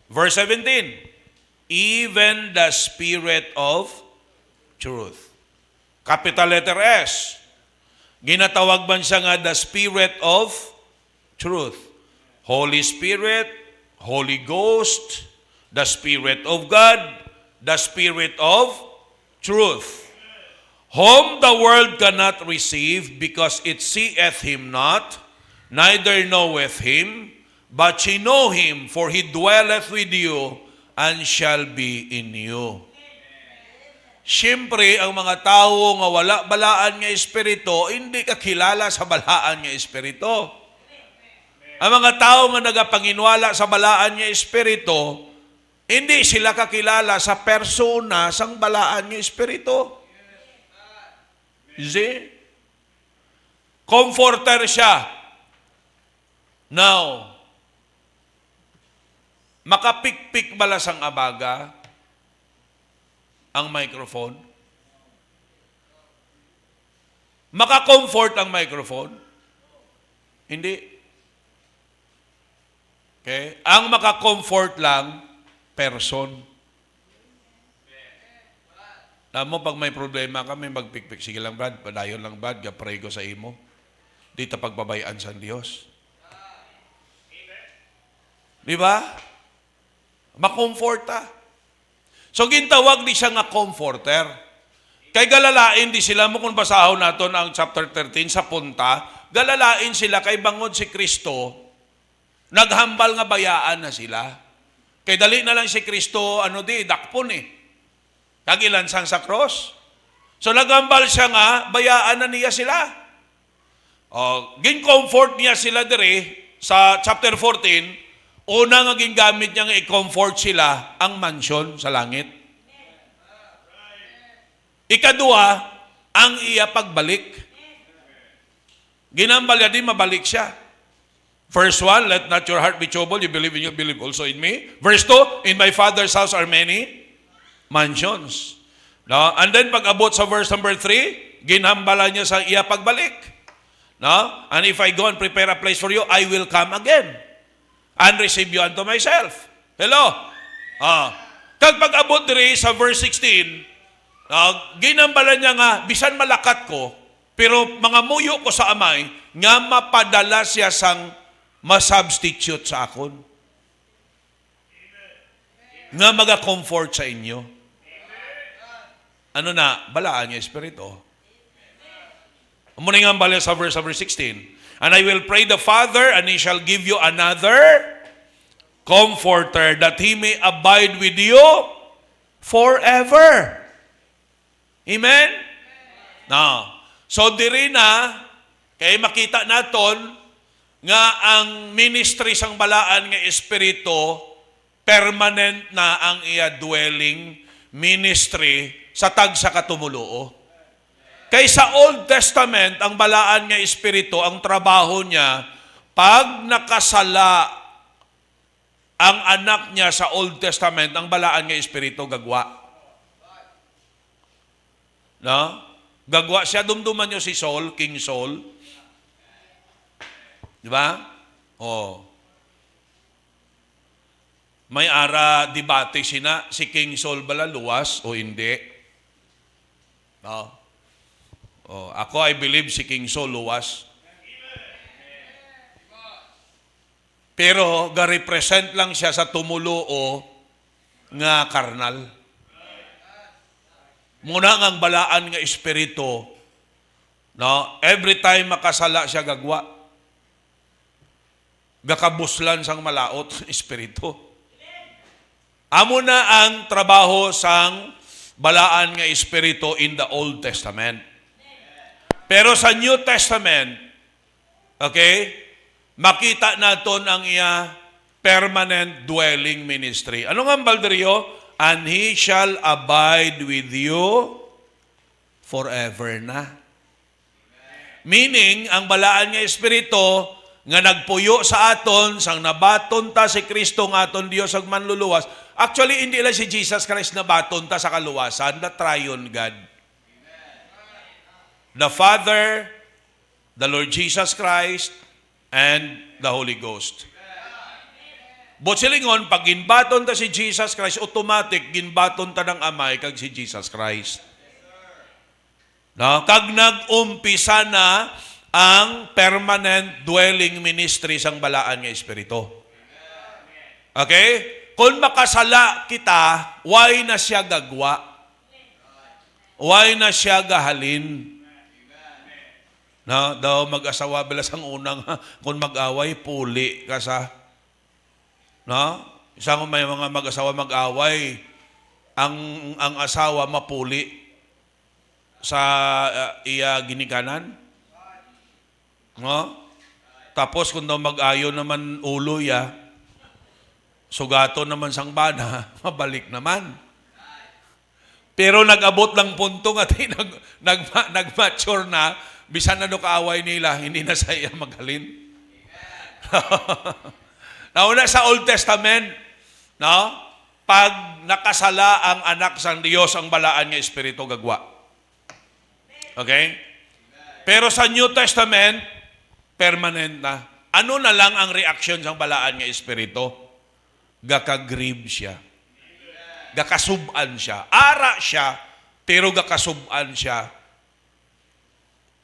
Verse 17, even the Spirit of Truth. Capital letter S. Ginatawag man siya nga the Spirit of Truth. Holy Spirit, Holy Ghost, the Spirit of God, the Spirit of Truth. Whom the world cannot receive, because it seeth Him not, neither knoweth Him, but ye know Him, for He dwelleth with you, and shall be in you. Siyempre, ang mga tao nga wala balaan nga espiritu, hindi kakilala sa balaan nga espiritu. Ang mga tao nga nagapanginwala sa balaan nga espiritu, hindi sila kakilala sa persona sang balaan nga espiritu. You see? Comforter siya. Now, makapikpik bala sang abaga ang microphone? Maka-comfort ang microphone? Hindi. Okay? Ang maka-comfort lang, person. Alam mo, pag may problema kami, magpikpik. Sige lang, Brad. Padayon lang, Brad. Gapray ko sa imo. Di ta pagbabayaan sa Diyos. Di ba? Makomfort ta. So, gintawag di siya nga comforter. Kay galalain di sila mo kung basahon naton ang chapter 13 sa punta, galalain sila kay bangod si Kristo, naghambal nga bayaan na sila. Kay dali na lang si Kristo, dakpon eh. Kagilansang sa cross. So, naghambal siya nga, bayaan na niya sila. Gin-comfort niya sila dire sa chapter 14, una nga gingamit niya nga i-comfort sila ang mansion sa langit. Ikadua, ang iya pagbalik. Ginambal niya, di mabalik siya. Verse 1, let not your heart be troubled. You believe in you, believe also in me. Verse 2, in my Father's house are many mansions. No? And then pag abot sa verse number 3, ginambala niya sa iya pagbalik. No? And if I go and prepare a place for you, I will come again and receive you unto myself. Hello? Kag pag abot diri sa verse 16, ginambala niya nga, bisan malakat ko, pero mga muyo ko sa amay, nga mapadala siya sang masubstitute sa akon. Nga maga-comfort sa inyo. Ano na, balaan niya Espiritu. Muna nga bala sa verse 16. And I will pray the Father, and He shall give you another Comforter, that He may abide with you forever. Amen? Now, so diri na, kay makita naton nga ang ministry sang balaan nga Espiritu, permanent na ang iya dwelling ministry sa tagsa katumuluo. Kay sa Old Testament, ang balaan nga Espiritu, ang trabaho niya, pag nakasala ang anak niya sa Old Testament, ang balaan nga Espiritu, gagwa. No? Gagwa siya, dumduman niyo si Saul, King Saul. Di ba? May ara debate sina, si King Saul bala luwas o hindi? No? Ako, I believe si King Saul luwas. Pero ga-represent lang siya sa tumuluo nga karnal. Muna nga ang balaan nga Espiritu, no? Every time makasala siya gagwa, gakabuslan sang malaot Espiritu. Amo na ang trabaho sang balaan nga Espiritu in the Old Testament. Pero sa New Testament, okay, makita naton ang iya permanent dwelling ministry. Ano nga ang balderyo? And He shall abide with you forever na. Meaning, ang balaan nga Espiritu nga nagpuyo sa aton, sang nabaton ta si Kristo nga aton Dios ag manluluwas. Actually, hindi lang si Jesus Christ nabaton ta sa kaluwasan, the triune God. The Father, the Lord Jesus Christ, and the Holy Ghost. But silingon, pag ginbaton ta si Jesus Christ, automatic ginbaton ta ng amay kag si Jesus Christ. No? Kag nag-umpisa na ang permanent dwelling ministry sang balaan nga Espiritu. Okay? Kung makasala kita, why na siya gagwa? Why na siya gahalin? No? Daw mag-asawa bilas ang unang, kung mag-away, puli ka sa. No? Isang may mga mag-asawa mag-away, ang asawa mapuli sa iya ginikanan. No? Tapos kung daw mag-ayo naman ulo ya, sugato naman sang bana, mabalik naman. Pero nag-abot lang punto nga nag-mature na, bisan na do kaaway nila, hindi na sa iya maghalin. Nauna sa Old Testament, no? Pag nakasala ang anak sang Dios, ang balaan nga Espiritu gagwa. Okay? Pero sa New Testament, permanent na. Ano na lang ang reaction sang balaan nga Espiritu? Gakagrieve siya. Gakasuban siya. Ara siya, pero gakasuban siya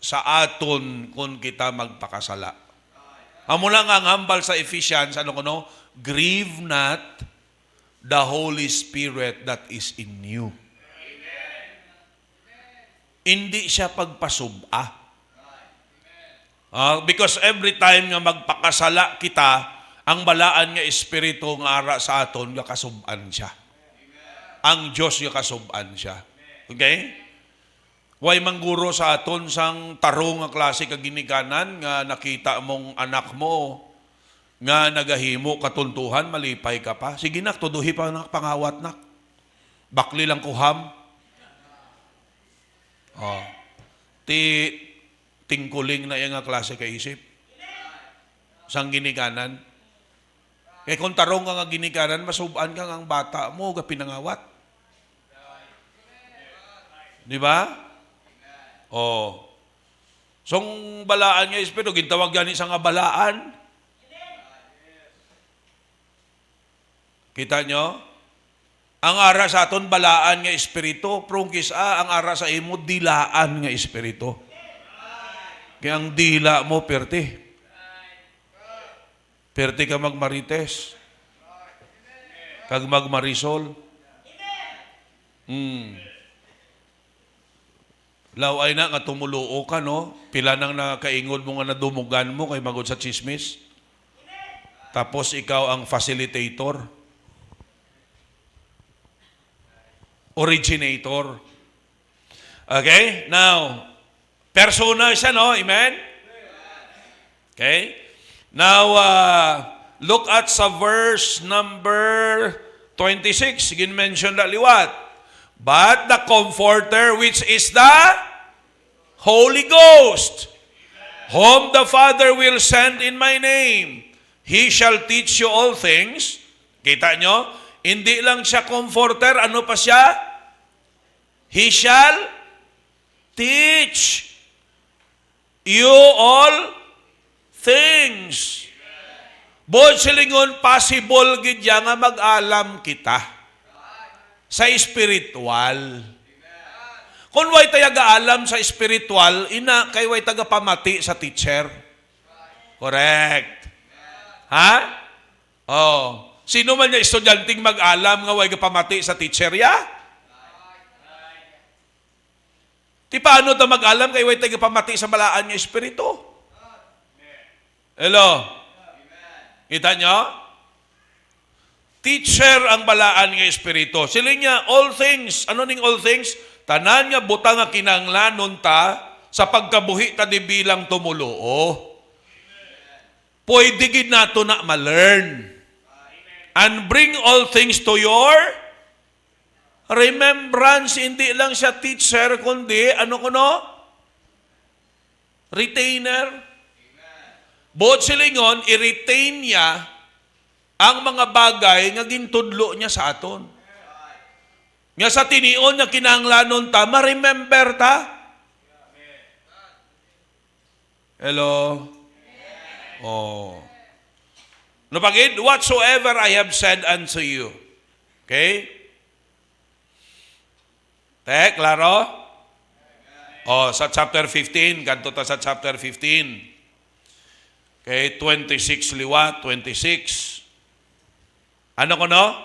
sa aton kung kita magpakasala. Amo lang ang hambal sa Ephesians, ano kuno? Grieve not the Holy Spirit that is in you. Amen. Hindi siya pagpasuba. Because every time nga magpakasala kita, ang balaan nga Espiritu nga ara sa aton, nga kasuban siya. Ang Diyos nga kasuban siya. Okay? Way mangguro sa aton sang tarong nga klase ka ginikanan nga nakita mong anak mo nga nagahimo katuntuhan, malipay ka pa. Sige nak, tuduhi pa nak, pangawat nak. Bakli lang kuham. tingkuling na yung nga klase kaisip. Sang ginikanan. Kaya kung tarong ka nga ginikanan, masubaan ka nga ang bata mo, ga pinangawat. Di ba? Oh. Song balaan nga espiritu, gintawag yan isang nga balaan. Kita nyo? Ang ara sa aton balaan nga espiritu, prungkis ang ara sa imo dilaan nga espiritu. Kaya ang dila mo perti. Perti ka magmarites. Kag magmarisol. Laway na nga tumuluo ka, no? Pila nang nakaingod mo nga nadumugan mo kay magod sa chismis. Tapos ikaw ang facilitator. Originator. Okay? Now, persona siya, no? Amen? Okay? Now, look at sa verse number 26. Gin-mention na liwat. But the Comforter, which is the Holy Ghost, whom the Father will send in my name, He shall teach you all things. Kita nyo? Hindi lang siya Comforter, ano pa siya? He shall teach you all things. Bod silingon, possible gid ya nga mag-alam kita sa espiritual. Kung way taga-alam sa espiritual, ina kay way taga-pamati sa teacher. Correct. Ha? Oh. Sino man niya estudyanteng mag-alam nga way pamati sa teacher ya? Ti paano ta mag-alam kay way taga-pamati sa balaan nga espiritu? Hello? Kita nyo? Teacher ang balaan nga espiritu. Sila niya, all things. Ano ning all things? Tanan nga butang nga kinanglanon ta sa pagkabuhi ta di bilang tumuluo. Pwede gid nato na ma-learn. And bring all things to your remembrance. Hindi lang siya teacher, kundi ano kuno? Retainer. Bot silingon, i-retain niya ang mga bagay nga gintudlo niya sa aton. Nga sa tinion nga kinahanglanon ta, ma-remember ta. Hello? Oh. No pagid, whatsoever I have said unto you. Okay? Klaro? Oh, sa chapter 15, kanto ta sa chapter 15. Okay, 26 liwat, 26. Ano ko no?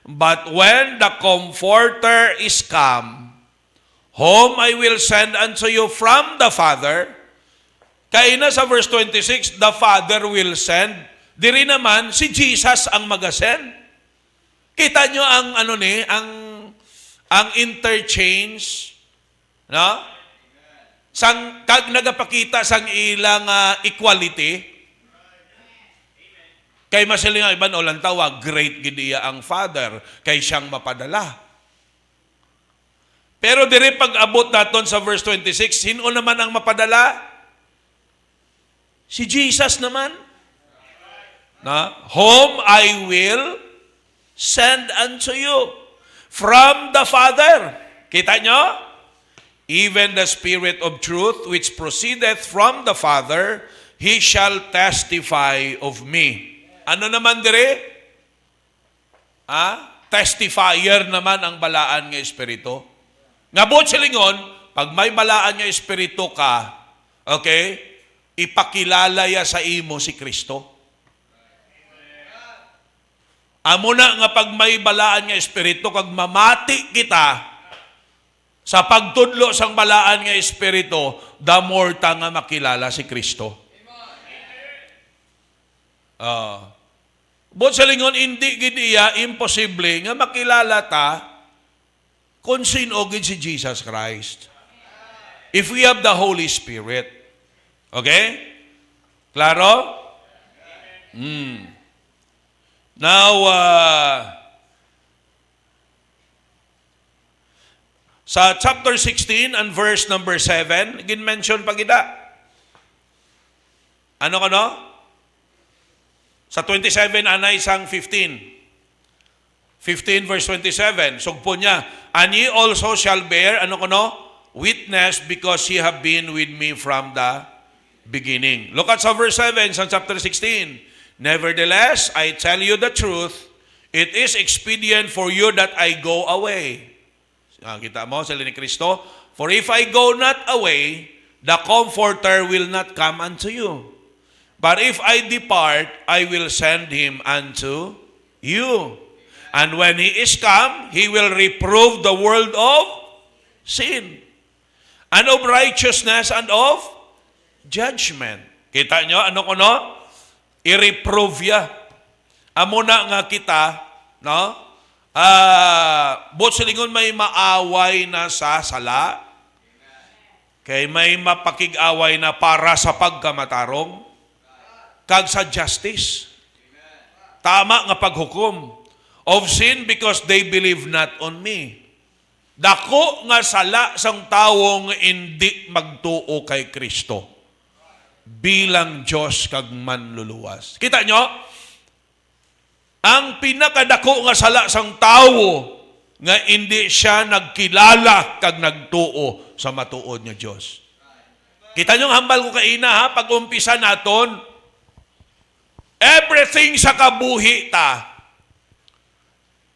But when the Comforter is come, whom I will send unto you from the Father, kaya na sa verse 26, the Father will send. Diri naman, si Jesus ang mag-ascend. Kita nyo ang, ang interchange, no? Sang kag nagapakita sang ilang equality. Kay masilinga iban o lantawa, great gidiya ang Father kay siyang mapadala. Pero dire pag-abot naton sa verse 26, sino naman ang mapadala? Si Jesus naman. Na, whom I will send unto you from the Father. Kita nyo? Even the Spirit of truth, which proceedeth from the Father, He shall testify of me. Ano naman dire? Testifier naman ang balaan nga espiritu. Nga bot silingon, pag may balaan nga espiritu ka, okay, ipakilala ya sa imo si Kristo. Amo na nga pag may balaan nga espiritu, kag mamati kita, sa pagtudlo sang balaan nga espiritu, the more ta nga makilala si Kristo. But sa lingon, hindi gidiya imposible nga makilala ta kung sino gid si Jesus Christ. If we have the Holy Spirit. Okay? Klaro? Now, Sa chapter 16 and verse number 7, gin-mention pa gida. Ano ka no? Sa 27, anay isang 15. 15 verse 27, sugpo niya, and ye also shall bear, ano ko no? Witness, because ye have been with me from the beginning. Look at sa verse 7 sa chapter 16. Nevertheless, I tell you the truth, it is expedient for you that I go away. Kita mo, sila ni Kristo, for if I go not away, the Comforter will not come unto you. But if I depart, I will send him unto you. And when he is come, he will reprove the world of sin, and of righteousness, and of judgment. Kita nyo, ano ko no? I-reprove ya. Amo na nga kita, no? Bot silingon may maaway na sa sala, kay may mapakig-away na para sa pagkamatarong, kag sa justice. Tama nga paghukom. Of sin, because they believe not on me. Dako nga sala sang tawong hindi magtuo kay Kristo bilang Diyos kag manluluwas. Kita nyo? Ang pinakadako nga sala sang tawo nga hindi siya nagkilala kag nagtuo sa matuod nga Diyos. Kita nyo ang hambal ko kaina ha, pag-umpisa naton, everything sa kabuhi ta,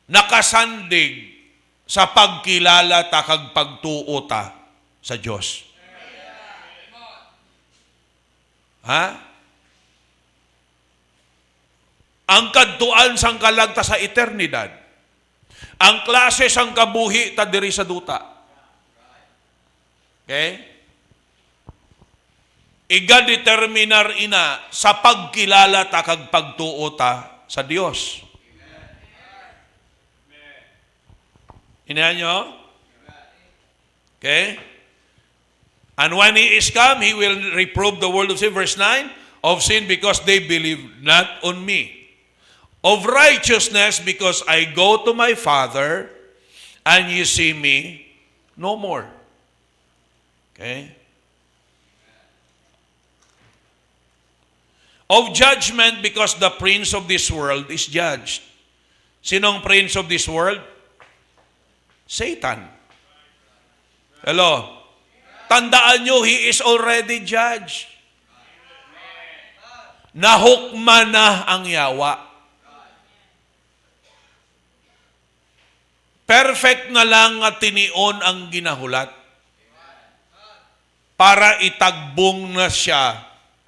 nakasandig sa pagkilala ta kag pagtuo ta sa Diyos. Ha? Ang kadtuan sang kalagta sa eternidad. Ang klase sang kabuhi ta diri sa duta. Okay? Iga-determinar ina sa pagkilala ta kag pagtuo ta sa Dios. Inahan nyo? Okay? And when he is come, he will reprove the world of sin. Verse 9, of sin because they believe not on me. Of righteousness because I go to my Father and you see me no more. Okay? Of judgment because the prince of this world is judged. Sinong prince of this world? Satan. Hello? Tandaan nyo, he is already judged. Nahukma na ang yawa. Perfect na lang at tinion ang ginahulat para itagbong na siya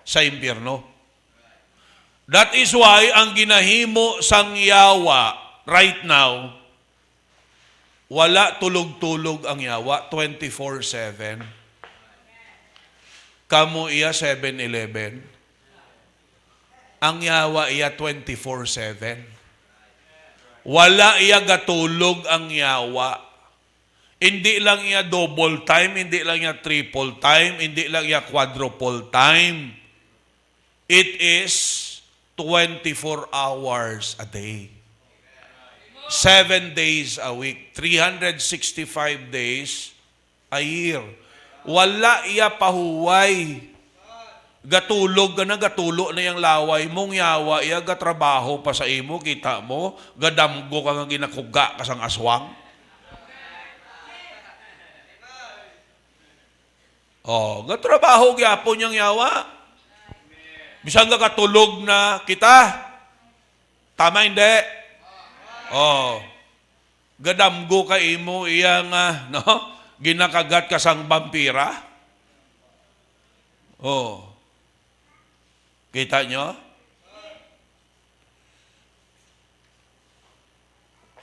sa impyerno. That is why ang ginahimo sang yawa right now, wala tulog-tulog ang yawa, 24/7. Kamu iya 7-Eleven. Ang yawa iya 24/7. Wala iya gatulog ang yawa. Hindi lang iya double time, hindi lang iya triple time, hindi lang iya quadruple time. It is 24 hours a day. 7 days a week, 365 days a year. Wala iya pahuway. Gatulog ka na, gatulo na yung laway mong yawa, iya gatrabaho pa sa imo, kita mo, gadamgo ka nga ginakuga kasang aswang. Gatrabaho gyapon yung yawa. Bisan nga katulog na kita. Tama hindi? Gadamgo ka imo iyang no? Ginakagat ka sang vampira. Kita nyo?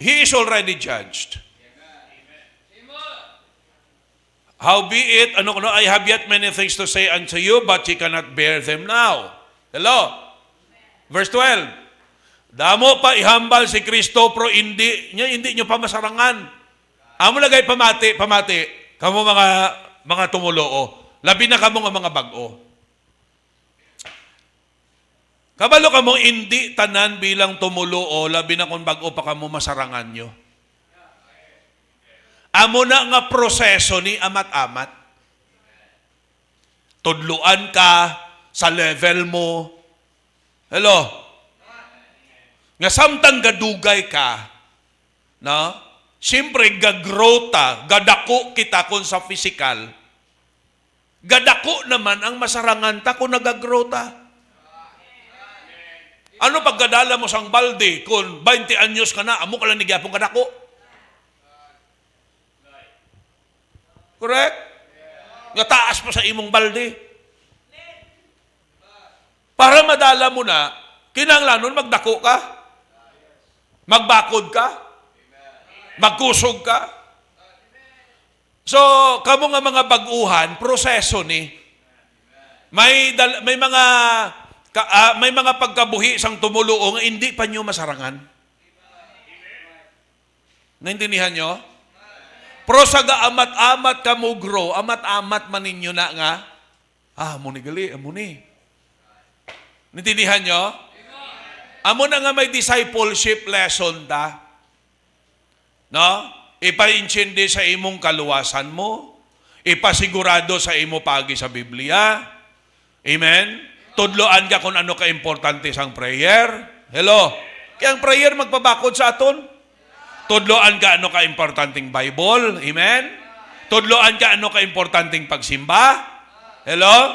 He is already judged. Howbeit, I have yet many things to say unto you, but ye cannot bear them now. Hello? Verse 12. Damo pa ihambal si Kristo, pero hindi nyo pa masarangan. Amo lagay pamati. Kamo mga tumuloo. Labi na kamo nga mga bag-o. Kabalo kamo hindi tanan bilang tumuloo, labi na kung bag-o pa kamo masarangan nyo. Amo na nga proseso ni amat-amat. Tudluan ka sa level mo. Hello? Nga samtang gadugay ka, no? Siyempre, gagrow ta, gadako kita kung sa physical. Gadako naman ang masarangan ta kung nagagrow ta. Ano paggadala mo sang balde kung 20 anyos ka na, amo ka lang nagyapong kadako? Correct? Nga taas pa sa imong balde. Para madala mo na, kinanglanon magdako ka. Magbakod ka. Magkusog ka. So, kamo nga mga baguhan, proseso ni. May mga pagkabuhi sang tumuluong hindi pa nyo masarangan. Naintindihan nyo? Pero sa amat-amat ka mo grow, amat-amat man ninyo na nga, amo ni gali, amo ni. Naintindihan nyo? Amo na nga may discipleship lesson ta. No? Ipa-intindi sa imong kaluwasan mo. Ipasigurado sa imo pagi sa Biblia. Amen? Tudloan ka kung ano ka-importante sang prayer. Hello? Kaya ang prayer magpabakod sa aton. Tudloan ka ano ka-importanteng Bible. Amen? Tudloan ka ano ka-importanteng pagsimba. Hello?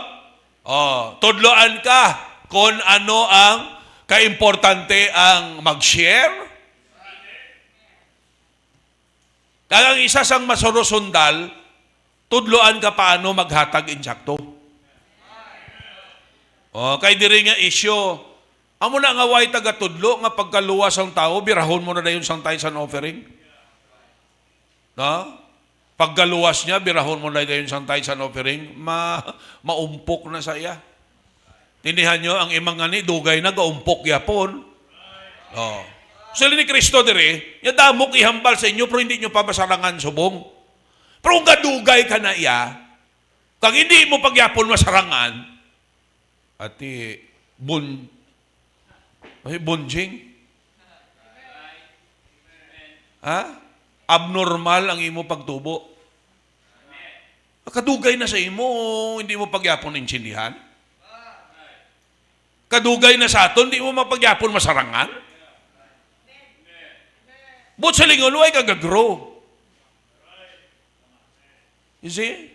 Oh, tudloan ka kung ano ang ka-importante ang mag-share. Kaya ang isa sang masurusundal, tudloan ka paano maghatag insakto. Oh, kay diri nga issue. Amo na nga way taga-tudlo nga pagkaluwas ang tao, birahon mo na dayon sang tithes and offering. No? Pagkaluwas niya, birahon mo na dayon sang tithes and offering, maumpok na sa iya. Tindihan nyo, ang imang ngani, dugay na, gaumpok yapon. Oh. Sila ni Kristo dire, yadamok ihambal sa inyo, pero hindi nyo pa masarangan subong. Pero kung gadugay ka na iya, kung hindi mo pagyapon masarangan, ati, bunjing? Ha? Abnormal ang imo pagtubo. Kadugay na sa imo, hindi mo pagyapon intindihan. Kadugay na sa aton, hindi mo mapagyapon masarangan. But sa lingon, ay kagagrow. You see?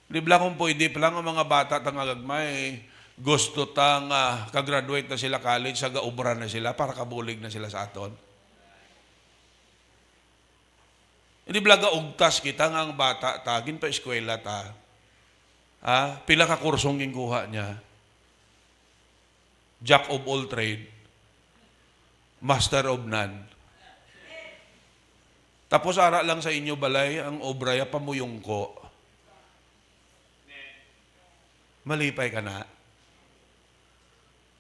Di ba kung pwede pa lang ang mga bata tangagagmay, gusto tang kagraduate na sila college, sagaubra na sila, para kabulig na sila sa aton. Hindi ba ugtas kita nga ang bata, tagin pa eskwela ta. Pila ka kursong ginkuha niya. Jack of all trade. Master of none. Tapos ara lang sa inyo balay, ang obraya pamuyong ko. Malipay ka na.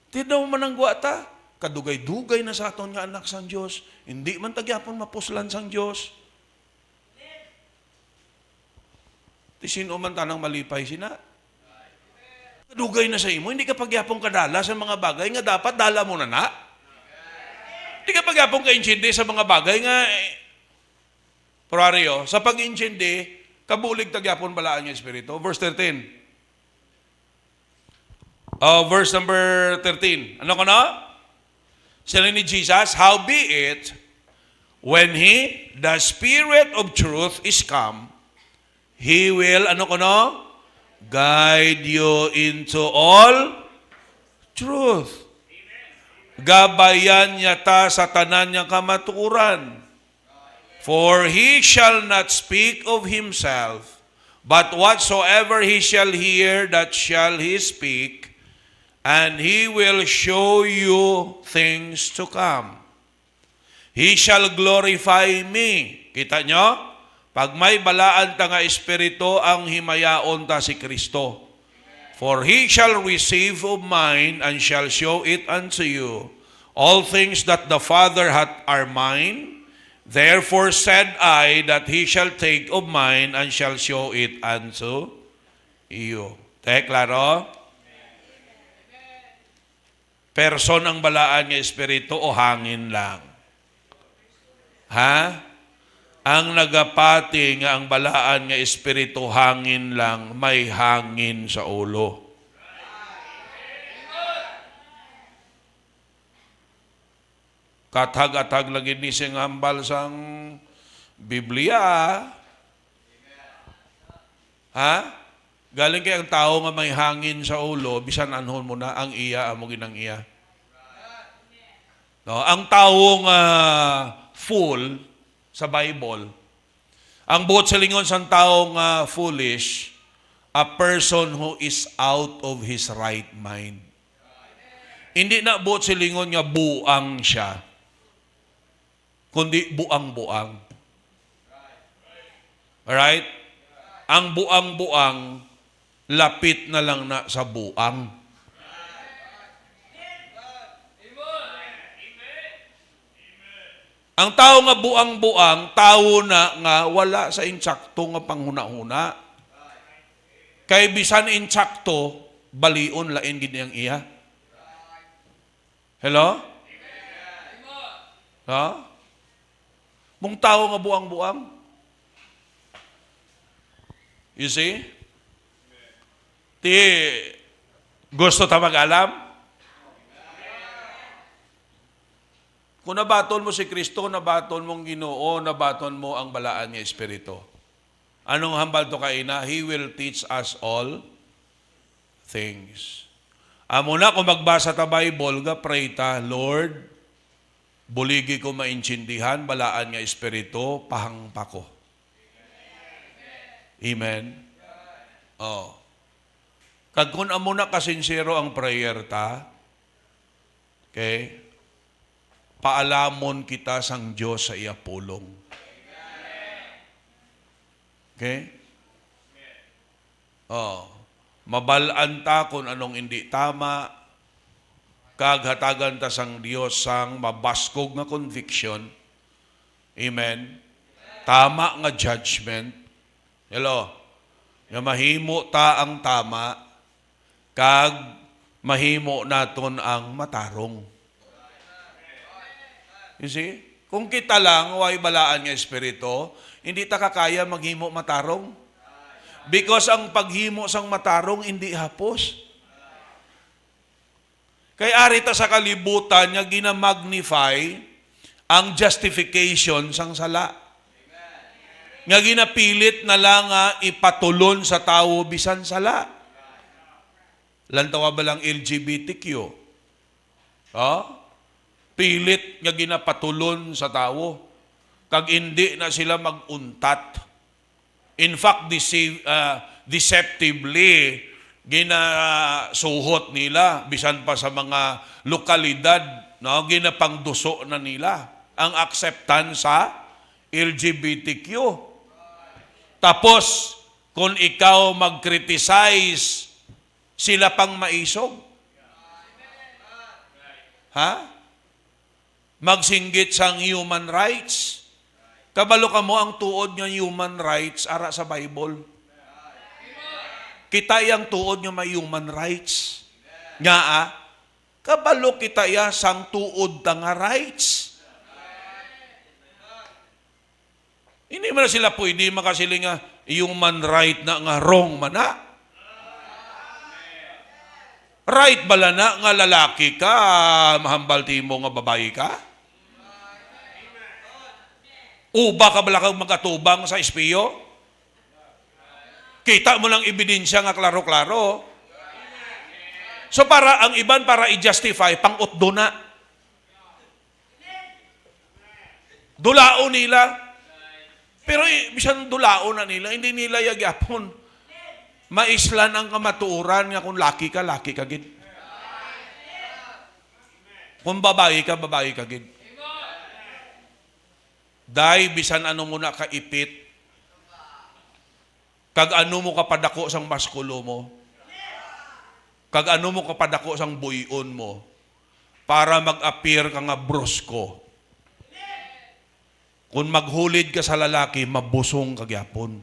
Tinaw man ang guwata. Kadugay-dugay na sa aton nga anak sang Diyos. Hindi man tagyapon mapuslan sang Diyos. Sino man tanang malipay sina. Kadugay na sa imo, hindi ka pagyapong kadala sa mga bagay nga dapat dala mo na na. Hindi ka pagyapong ka-intindi sa mga bagay nga Proaryo, sa pag-intindi, kabulig tagyapon balaan yung Espiritu. Verse 13. Verse number 13. Ano ko na? Sila ni Jesus, howbeit, when He, the Spirit of truth, is come, He will, ano ko na? Guide you into all truth. Gabayan niya ta sa tanan niyang kamatuuran. For He shall not speak of Himself, but whatsoever He shall hear, that shall He speak, and He will show you things to come. He shall glorify me. Kita nyo? Pag may balaan ta nga espiritu, ang himayaon ta si Kristo. For He shall receive of mine, and shall show it unto you. All things that the Father hath are mine. Therefore said I, that He shall take of mine, and shall show it unto you. Klaro? Person ang balaan nga espiritu o hangin lang? Ha? Ang nagapati nga ang balaan nga espiritu hangin lang, may hangin sa ulo. Katag-atag lagi ni sing hambal sang Biblia. Ha? Galing kay ang tao nga may hangin sa ulo, bisan anhon mo na ang iya amo ginang iya. No, ang tao nga fool sa Bible, ang buot sa lingon sang tao nga foolish, a person who is out of his right mind. Hindi na buot sa lingon nga buang siya, kundi buang-buang. Alright? Ang buang-buang, lapit na lang na sa buang. Ang tao nga buang-buang, tao na nga wala sa insakto nga panghuna-huna. Kay bisan insakto, balion lain gid niyang iya. Hello? Ha? Mong tao nga buang-buang. You see? Ti gusto ta mag-alam? Kung nabaton mo si Kristo, nabaton mong Ginoo, nabaton mo ang balaan nga Espiritu. Anong hambal to kaina? He will teach us all things. Amo na kung magbasa ta Bible, ga pray ta, Lord, buligi ko maintindihan, balaan nga Espiritu, pahangpa ko. Amen? Oh. Kag kung amo na kasinsero ang prayer ta, okay, paalamon kita sang Diyos sa iya pulong. Okay? Oh. Mabalaan ta kung anong hindi tama, kaghatagan ta sang Diyos sang mabaskog nga conviction. Amen? Tama nga judgment. Hello? Nga mahimo ta ang tama, kag mahimo naton ang matarong. You see? Kung kita lang, way balaan nga Espiritu, hindi ta kakaya maghimo matarong. Because ang paghimo sang matarong, hindi hapos. Kay ari ta sa kalibutan, nga ginamagnify ang justification sang sala. Nga ginapilit na lang ipatulon sa tao bisan sala. Lantaw ba lang LGBTQ? Pilit nga ginapatulon sa tao. Kag hindi na sila maguntat. In fact, deceptively, ginasuhot nila, bisan pa sa mga lokalidad, no? Ginapangduso na nila ang acceptance sa LGBTQ. Tapos, kung ikaw mag-criticize, sila pang maisog. Ha? Magsinggit sang human rights. Kabalo ka mo ang tuod ng human rights ara sa Bible. Kita yang tuod nga may human rights. Nga kabalo kita ya sang tuod ta nga rights. Hindi man sila pwede makasiling nga human right na nga wrong man na. Right bala na nga lalaki ka, mahambal timo nga babae ka? Uba ka bala kang magatubang sa espiyo? Kita mo lang ebidensya nga klaro-klaro. So para ang iban para i-justify, pang-utdo na. Dulao nila. Pero bisan dulao na nila, hindi nila yagyapon. Maislan ang kamatuuran nga kung laki ka gid. Kung babae ka gid. Dahil bisan ano mo na kaipit, kag ano mo kapadako sang maskulo mo, kag ano mo kapadako sang buyon mo, para mag-appear ka nga brusko. Kung maghulid ka sa lalaki, mabusong kagyapon.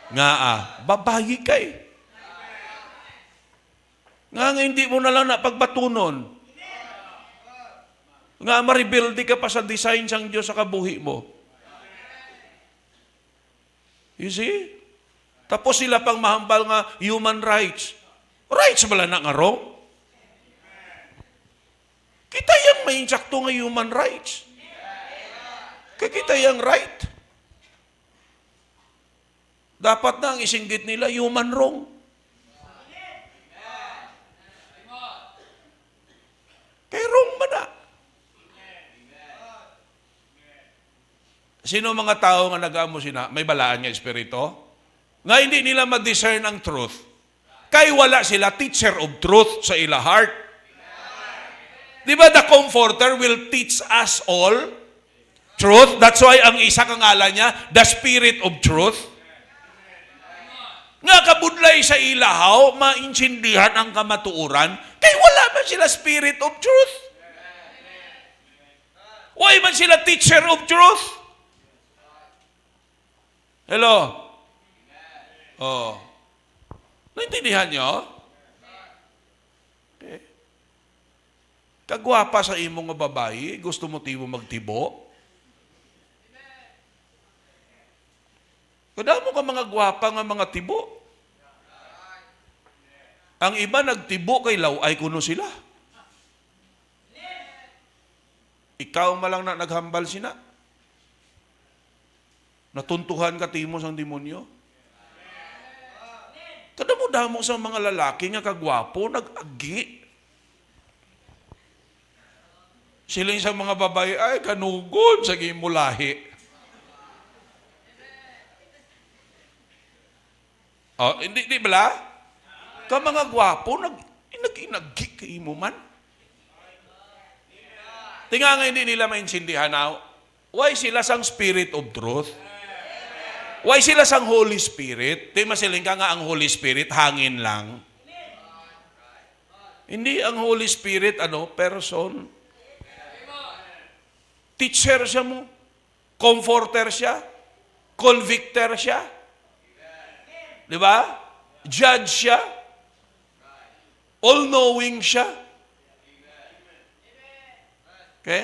Nga babayi kay. Nga hindi mo na lang napagbatunon. Nga maribuildi ka pa sa design sang Diyos sa kabuhi mo. You see? Tapos sila pang mahambal nga human rights. Rights bala na nga wrong? Kita yang may insakto nga human rights. Kaya kita yang right. Dapat na ang isinggit nila human wrong. Kaya wrong ba na? Sino mga tao nga nag-amo sina? May balaan nga espiritu? Nga hindi nila ma-discern ang truth. Kay wala sila teacher of truth sa ila heart. Di ba the Comforter will teach us all truth? That's why ang isa kangalan niya, the Spirit of Truth. Nga kabudlay sa ilahaw, maintindihan ang kamatuuran, kay wala man sila Spirit of Truth. Why man sila teacher of truth? Hello? Oh. Naintindihan nyo? Okay. Kagwapa sa imong nga babae, gusto mo timo magtibo? Kada mo ka mga gwapa nga mga tibo. Ang iba nagtibo kay laway kuno sila. Ikaw malang na naghambal sina. Natuntuhan ka timos ang demonyo. Kada mo damo sa mga lalaki nga kagwapo, nag-agi. Sila sa mga babae, ay kanugod sa gimulahi. Oh, hindi bala? Ka mga gwapo, nag-inagi kay mo man. Tinga nga hindi nila maintindihan na, why sila sang Spirit of Truth? Why sila sang Holy Spirit? Di masiling ka nga ang Holy Spirit, hangin lang. Hindi ang Holy Spirit, person. Teacher siya mo. Comforter siya. Convictor siya. Di ba? Judge siya. All-knowing siya. Okay?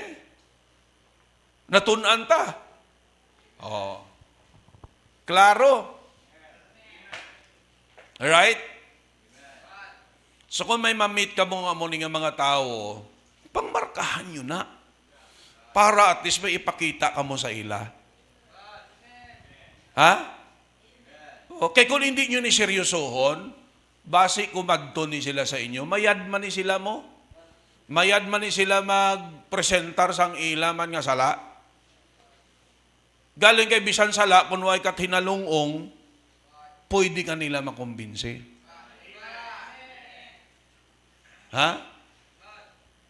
Natunan ta. Oh. Klaro. Alright? So kung may ma-meet ka mo nga mga tao, pangmarkahan nyo na. Para at least may ipakita ka mo sa ila. Ha? Okay, kung hindi nyo ni seryosohon, base kumadto ni sila sa inyo, mayad man ni sila mo. Mayad man ni sila magpresentar sang ila man nga sala. Galing kay bisan sala, punway kat hinalungong, pwede ka nila makumbinsi. Ha?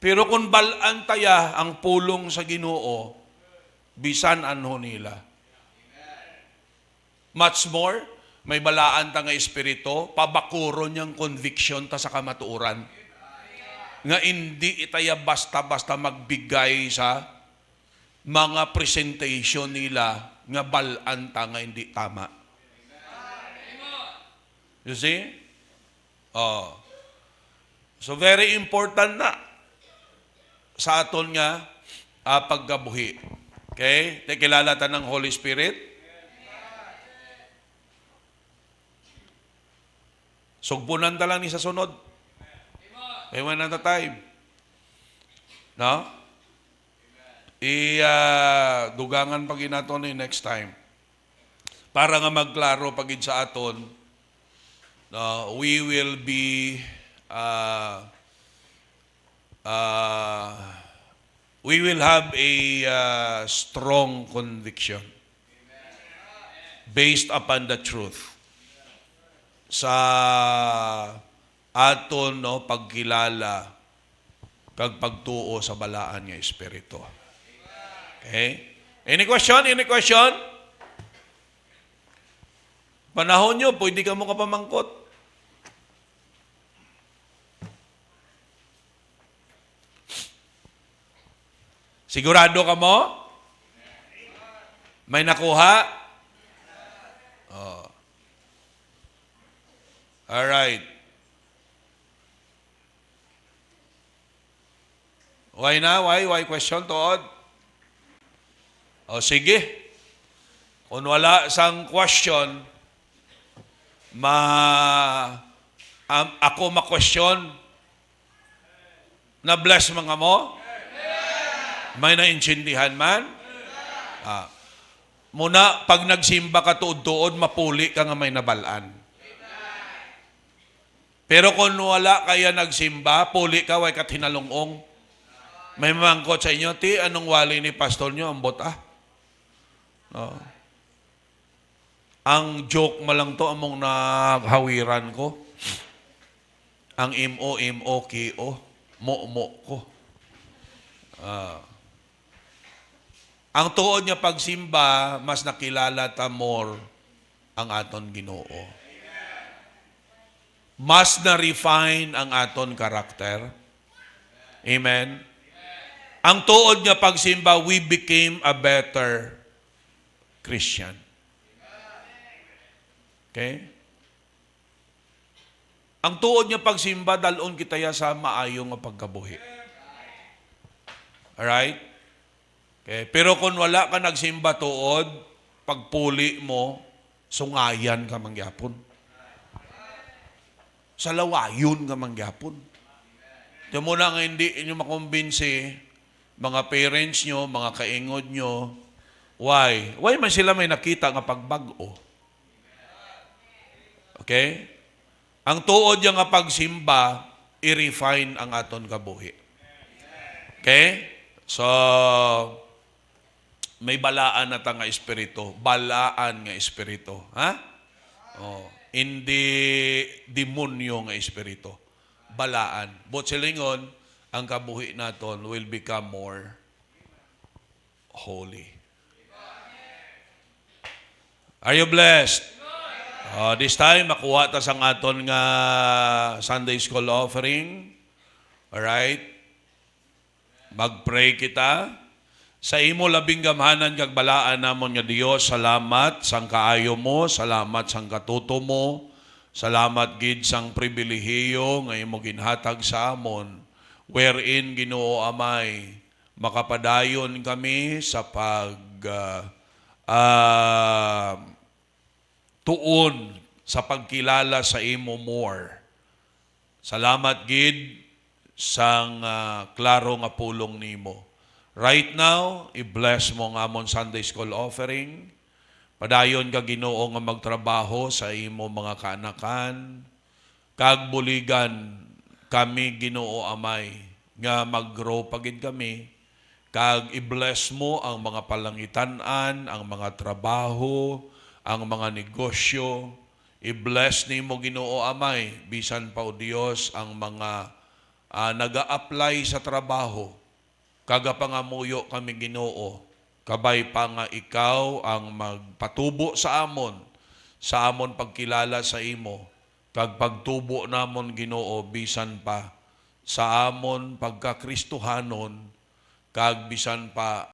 Pero kung balaan taya ang pulong sa Ginoo, bisan anho nila. Much more, may balaan ta nga espiritu, pabakuro niyang conviction ta sa kamatuuran. Nga hindi itaya basta-basta magbigay sa mga presentation nila nga balaan ta nga hindi tama. You see? Oh. So very important na sa aton nga paggabuhi. Okay? Kilala ta ng Holy Spirit? Sugpunan ta lang ni sa sunod. Ewan na time. No? Dugangan pag inaton ni next time. Para nga magklaro pagid sa aton, we will be we will have a strong conviction based upon the truth sa aton pagkilala kag pagtuo sa balaan nga espiritu. Okay? Any question? Any question? Panahon nyo, pwede ka mo kapamangkot. Sigurado ka mo? May nakuha? Oh. Alright. Why na? Why? Why question to Odd? O sige. Kung wala sang question, ako ma-question, na-bless mga mo? May naintindihan man? Muna, pag nagsimba ka tuod-tuod, mapuli ka nga may nabalaan. Pero kung wala kaya nagsimba, puli ka, way kat hinalungong. May mangkot sa inyo, ti, anong wali ni pastor nyo? Ambot No. Ang joke mo lang to, among naghawiran ko. Ang imo, kio, mo ko. Ang tuod niya pagsimba, mas nakilala ta more ang aton Ginoo. Mas na-refine ang aton karakter. Amen? Ang tuod niya pagsimba, we became a better Christian. Okay? Ang tuod niya pagsimba, dalon kita ya sa maayong nga pagkabuhi. Alright? Okay? Pero kung wala ka nagsimba tuod, pagpuli mo, sungayan ka mangyapon. Sa lawayon ka mangyapon. Ito mo na nga hindi inyo makumbinsi, mga parents nyo, mga kaingod nyo, why? Why man sila may nakita nga pagbago? Okay? Ang tuod niya nga pagsimba, i-refine ang aton kabuhi. Okay? So, may balaan na ta nga espiritu. Balaan nga espiritu. Ha? Oh. Hindi demonyo nga espiritu. Balaan. But silingon, ang kabuhi naton will become more holy. Are you blessed? This time, makuha ta sang aton nga Sunday School offering. Alright? Mag-pray kita. Sa imo labing gamhanan kag balaan namon nga Dios, salamat sang kaayo mo, salamat sang katuto mo, salamat gid sang pribilehiyo nga imo ginhatag sa amon, wherein Ginoo Amay, makapadayon kami sa tuon sa pagkilala sa imo more. Salamat gid sang klaro nga pulong nimo. Right now, i-bless mo nga amon Sunday School offering. Padayon ka Ginoo nga magtrabaho sa imo mga kaanakan. Kag buligan kami Ginoo Amay nga mag-grow pagid kami. Kag i-bless mo ang mga palangitan-an, ang mga trabaho, ang mga negosyo. I-bless nimo Ginoo Amay, bisan pa o Dios ang mga naga-apply sa trabaho. Kagapangamuyo kami Ginoo, kabay pa nga ikaw ang magpatubo sa amon pagkilala sa imo, kag pagtubo namon Ginoo bisan pa sa amon pagkakristohanon, kag bisan pa